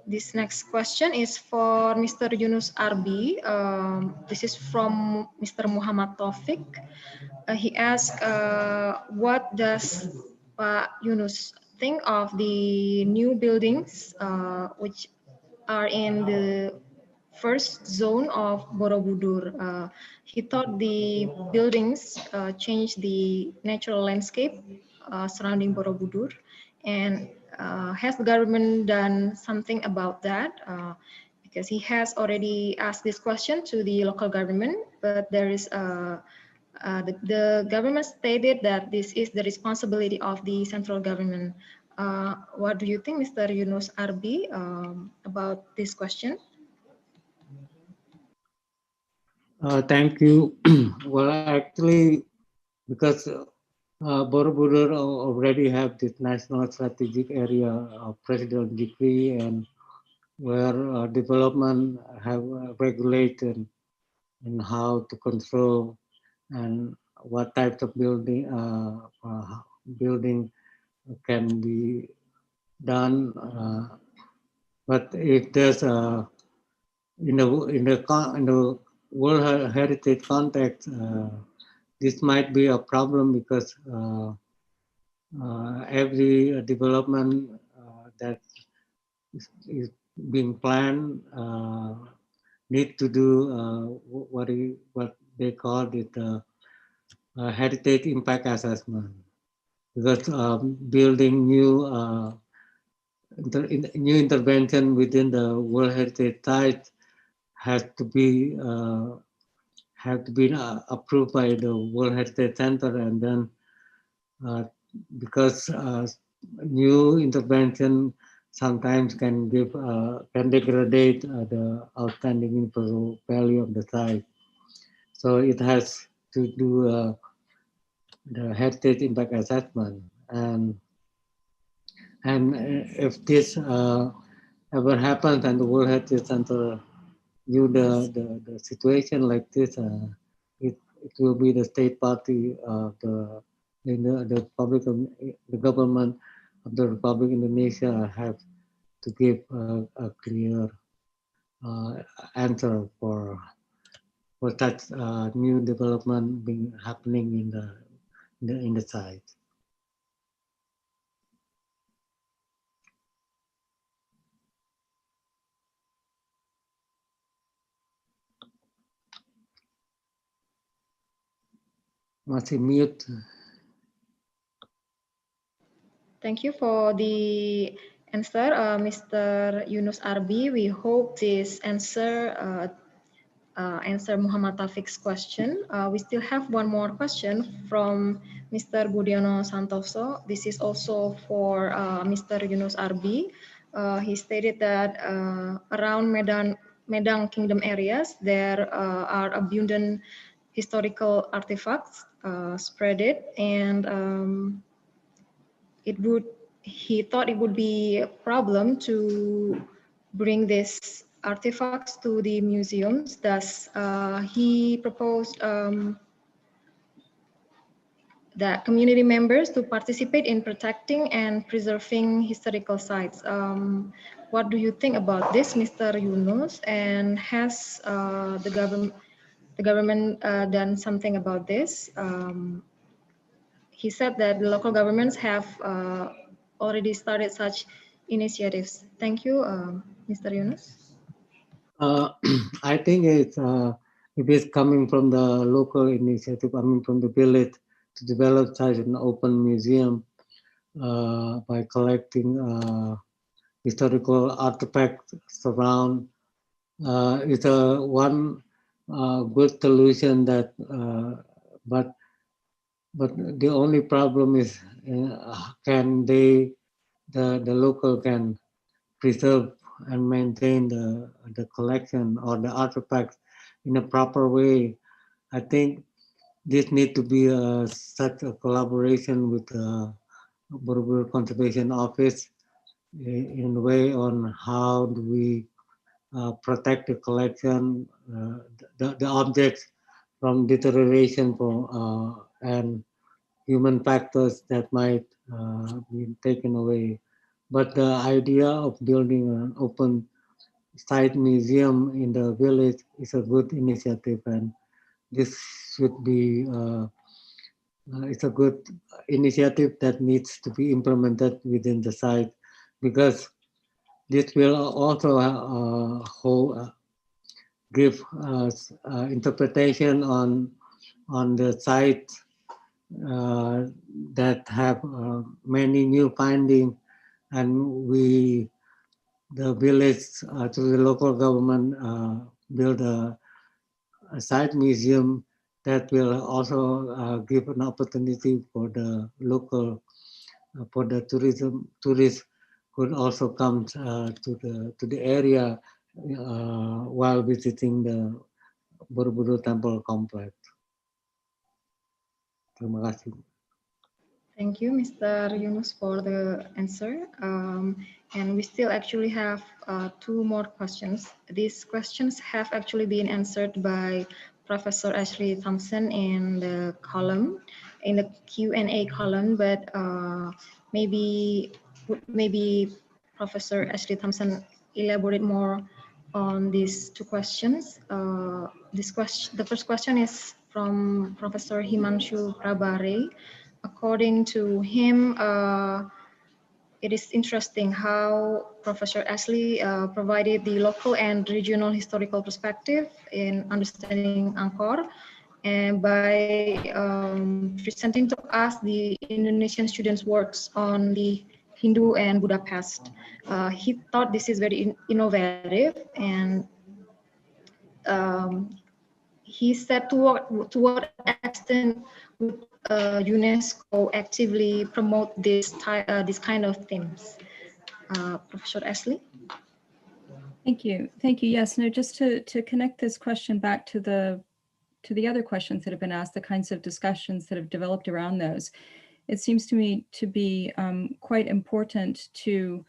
This next question is for Mr. Yunus Arbi. This is from Mr. Muhammad Taufik. He asked, what does Pak Yunus think of the new buildings which are in the first zone of Borobudur? He thought the buildings changed the natural landscape surrounding Borobudur, and has the government done something about that? Because he has already asked this question to the local government, but there is the government stated that this is the responsibility of the central government. What do you think, Mr. Yunus Arbi, about this question? Thank you. Well, actually, because Borobudur already have this national strategic area presidential decree, and where development have regulated and how to control and what types of building can be done. But if there's in the World Heritage context, this might be a problem because every development that is being planned need to do what they call it heritage impact assessment, because building new intervention within the World Heritage site has to be approved by the World Heritage Center, and then because new intervention sometimes can degrade the outstanding natural value of the site, so it has to do the heritage impact assessment, and if this ever happens and the World Heritage Center view the situation like this, it will be the state party of the government of the Republic of Indonesia have to give a clear answer for such new development happening in the site. Masih mute. Thank you for the answer, Mr. Yunus Arbi. We hope this answer Muhammad Taufik's question. We still have one more question from Mr. Budiono Santoso. This is also for Mr. Yunus Arbi. He stated that around Medang Kingdom areas, there are abundant historical artifacts spreaded, and he thought it would be a problem to bring these artifacts to the museums. Thus, he proposed that community members to participate in protecting and preserving historical sites. What do you think about this, Mr. Yunus? And has the government done something about this? He said that the local governments have already started such initiatives. Thank you, Mr. Yunus. I think it is coming from the local initiative, I mean from the village, to develop such an open museum by collecting historical artifacts around. It's a one good solution that, but the only problem is can the local can preserve and maintain the collection or the artifacts in a proper way. I think this need to be such a collaboration with the Borobudur Conservation Office in a way on how do we protect the collection, the objects from deterioration and human factors that might be taken away. But the idea of building an open site museum in the village is a good initiative, and this should be it's a good initiative that needs to be implemented within the site, because this will also give interpretation on the site that have many new findings, and the village through the local government build a site museum that will also give an opportunity for the local for the tourists could also come to the area while visiting the Borobudur Temple Complex. Terima kasih. Thank you, Mr. Yunus, for the answer. And we still actually have 2 more questions. These questions have actually been answered by Professor Ashley Thompson in the Q&A column, but maybe Professor Ashley Thompson elaborate more on these 2 questions. The first question is from Professor Himanshu Prabare. According to him, it is interesting how Professor Ashley provided the local and regional historical perspective in understanding Angkor, and by presenting to us the Indonesian students' works on the Hindu and Buddha past. He thought this is very innovative, and he said to what extent would UNESCO actively promote this kind of themes? Professor Ashley? Thank you. Thank you. Yes, no, just to connect this question back to the other questions that have been asked, the kinds of discussions that have developed around those, it seems to me to be quite important to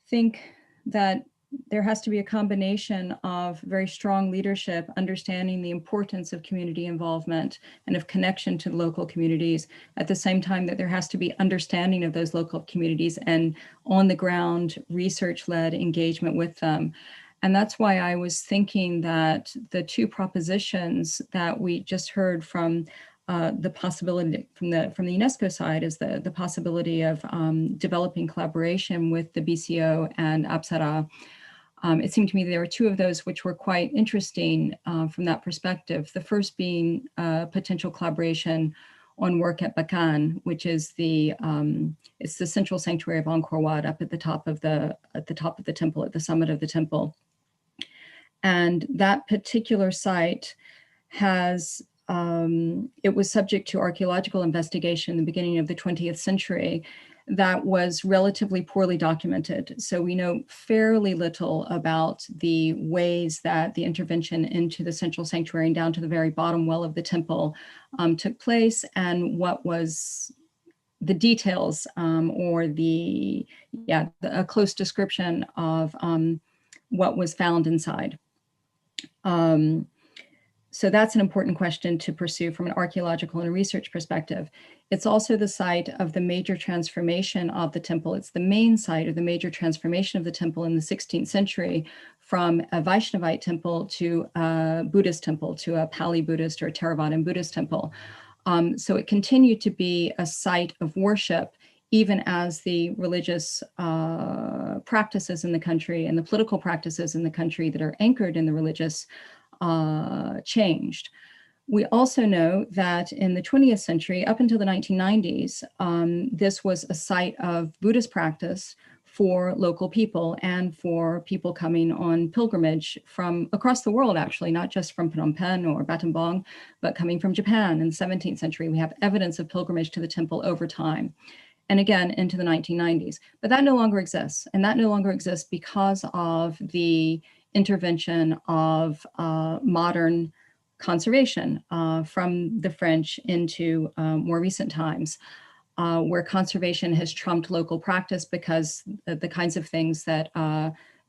think that there has to be a combination of very strong leadership, understanding the importance of community involvement and of connection to local communities, at the same time that there has to be understanding of those local communities and on the ground research-led engagement with them. And that's why I was thinking that the 2 propositions that we just heard from the possibility from the UNESCO side is the possibility of developing collaboration with the BCO and Apsara. It seemed to me there were 2 of those which were quite interesting from that perspective. The first being potential collaboration on work at Bakan, which is it's the central sanctuary of Angkor Wat up at the top of the temple, at the summit of the temple. And that particular site has it was subject to archaeological investigation in the beginning of the 20th century that was relatively poorly documented. So we know fairly little about the ways that the intervention into the central sanctuary and down to the very bottom well of the temple took place, and what was the details or a close description of what was found inside. So that's an important question to pursue from an archaeological and a research perspective. It's also the site of the major transformation of the temple. It's the main site of the major transformation of the temple in the 16th century from a Vaishnavite temple to a Buddhist temple, to a Pali Buddhist or a Theravadan Buddhist temple. So it continued to be a site of worship, even as the religious practices in the country and the political practices in the country that are anchored in the religious changed. We also know that in the 20th century, up until the 1990s, this was a site of Buddhist practice for local people and for people coming on pilgrimage from across the world, actually, not just from Phnom Penh or Battambang, but coming from Japan in the 17th century. We have evidence of pilgrimage to the temple over time, and again into the 1990s. But that no longer exists, and that no longer exists because of the intervention of modern conservation from the French into more recent times, where conservation has trumped local practice because the kinds of things that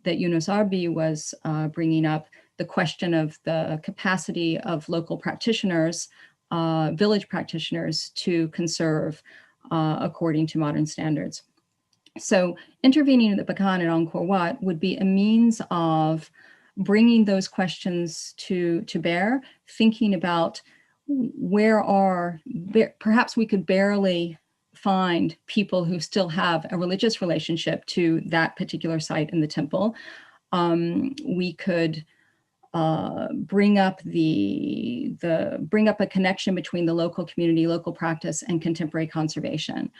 Yunus Arbi was bringing up, the question of the capacity of local practitioners, village practitioners, to conserve according to modern standards. So intervening at the Bakan and Angkor Wat would be a means of bringing those questions to bear, thinking about perhaps we could barely find people who still have a religious relationship to that particular site in the temple. We could bring up a connection between the local community, local practice, and contemporary conservation.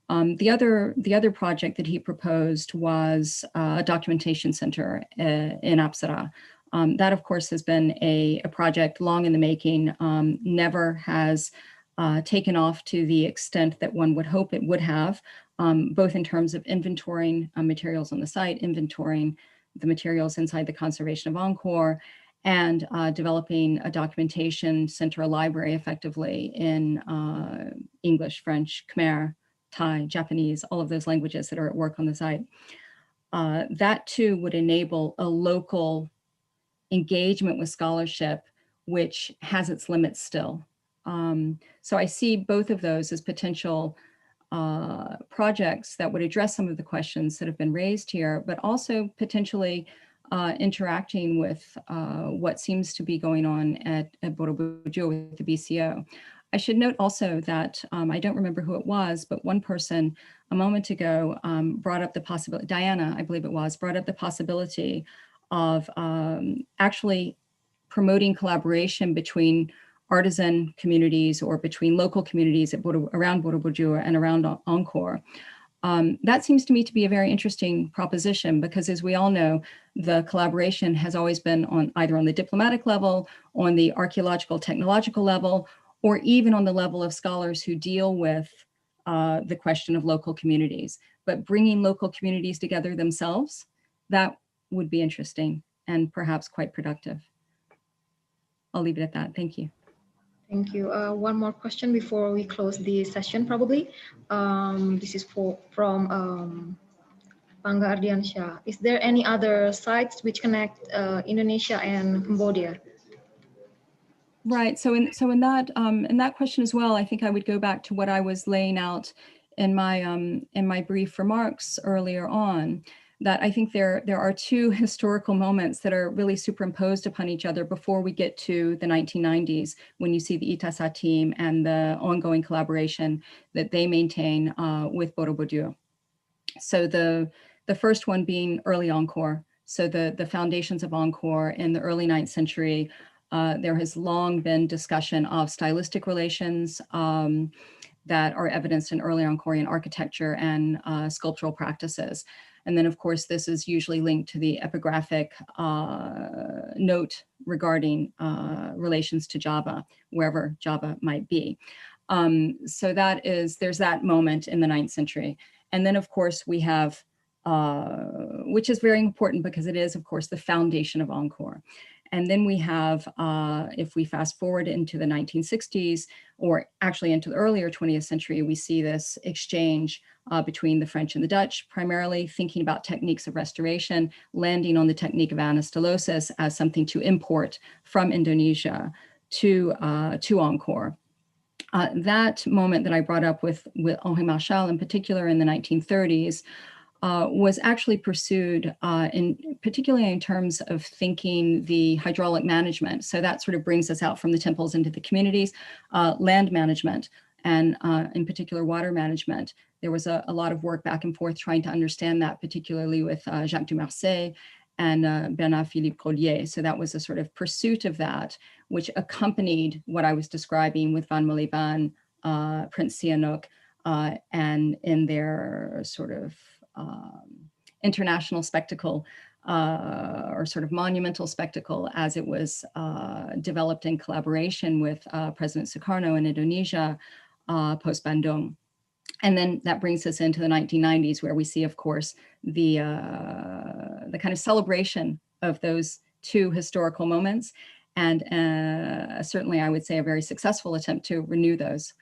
The other project that he proposed was a documentation center in Apsara. That, of course, has been a project long in the making, never has taken off to the extent that one would hope it would have, both in terms of inventorying materials on the site, inventorying the materials inside the conservation of Angkor, and developing a documentation center, a library effectively in English, French, Khmer, Thai, Japanese, all of those languages that are at work on the site. That too would enable a local engagement with scholarship, which has its limits still. So I see both of those as potential projects that would address some of the questions that have been raised here, but also potentially interacting with what seems to be going on at Borobudur with the BCO. I should note also that I don't remember who it was, but one person a moment ago brought up the possibility, Diana, I believe it was, brought up the possibility of actually promoting collaboration between artisan communities or between local communities around Borobudur and around Angkor. That seems to me to be a very interesting proposition because, as we all know, the collaboration has always been either on the diplomatic level, on the archaeological, technological level, or even on the level of scholars who deal with the question of local communities. But bringing local communities together themselves, that would be interesting and perhaps quite productive. I'll leave it at that. Thank you. Thank you. One more question before we close the session, probably. This is from Pangga Ardiansyah. Is there any other sites which connect Indonesia and Cambodia? Right. So in that question as well, I think I would go back to what I was laying out in my brief remarks earlier on, that I think there are two historical moments that are really superimposed upon each other before we get to the 1990s, when you see the Itasa team and the ongoing collaboration that they maintain with Borobudur. So the first one being early Angkor. So the foundations of Angkor in the early 9th century. There has long been discussion of stylistic relations that are evidenced in early Angkorian architecture and sculptural practices. And then, of course, this is usually linked to the epigraphic note regarding relations to Java, wherever Java might be. So there's that moment in the 9th century. And then, of course, we have, which is very important because it is, of course, the foundation of Angkor. And then we have, if we fast forward into the 1960s, or actually into the earlier 20th century, we see this exchange between the French and the Dutch, primarily thinking about techniques of restoration, landing on the technique of anastylosis as something to import from Indonesia to Angkor. That moment that I brought up with Henri Marchal in particular in the 1930s was actually pursued particularly in terms of thinking the hydraulic management. So that sort of brings us out from the temples into the communities, land management, and in particular water management. There was a lot of work back and forth trying to understand that, particularly with Jacques Dumarsais and Bernard-Philippe Collier. So that was a sort of pursuit of that, which accompanied what I was describing with Van Moliban, Prince Sihanouk, and in their sort of international spectacle or sort of monumental spectacle as it was developed in collaboration with President Sukarno in Indonesia post Bandung. And then that brings us into the 1990s, where we see, of course, the kind of celebration of those two historical moments, and certainly I would say a very successful attempt to renew those.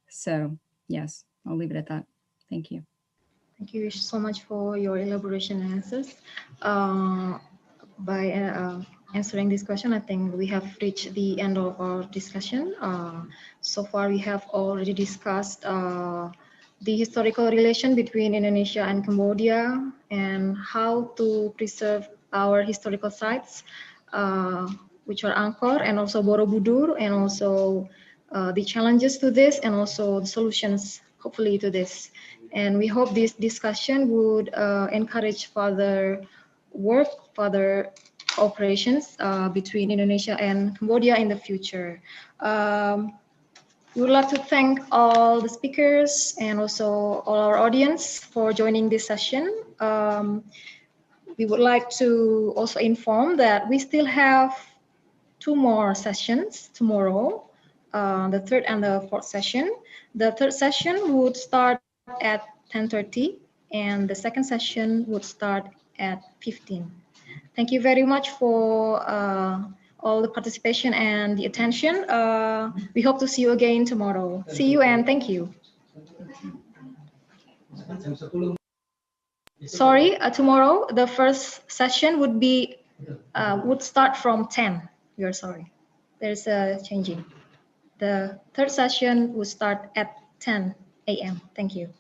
So yes, I'll leave it at that. Thank you. Thank you so much for your elaboration answers. By answering this question, I think we have reached the end of our discussion. So far, we have already discussed the historical relation between Indonesia and Cambodia and how to preserve our historical sites, which are Angkor and also Borobudur, and also the challenges to this and also the solutions, hopefully, to this. And we hope this discussion would encourage further work, further operations between Indonesia and Cambodia in the future. We would like to thank all the speakers and also all our audience for joining this session. We would like to also inform that we still have 2 more sessions tomorrow, the 3rd and the 4th session. The 3rd session would start at 10:30 and the 2nd session would start at 15. Thank you very much for all the participation and the attention. We hope to see you again tomorrow. See you and thank you. Sorry, tomorrow the first session would start from 10. We are sorry. There's a changing. The 3rd session would start at 10 a.m. Thank you.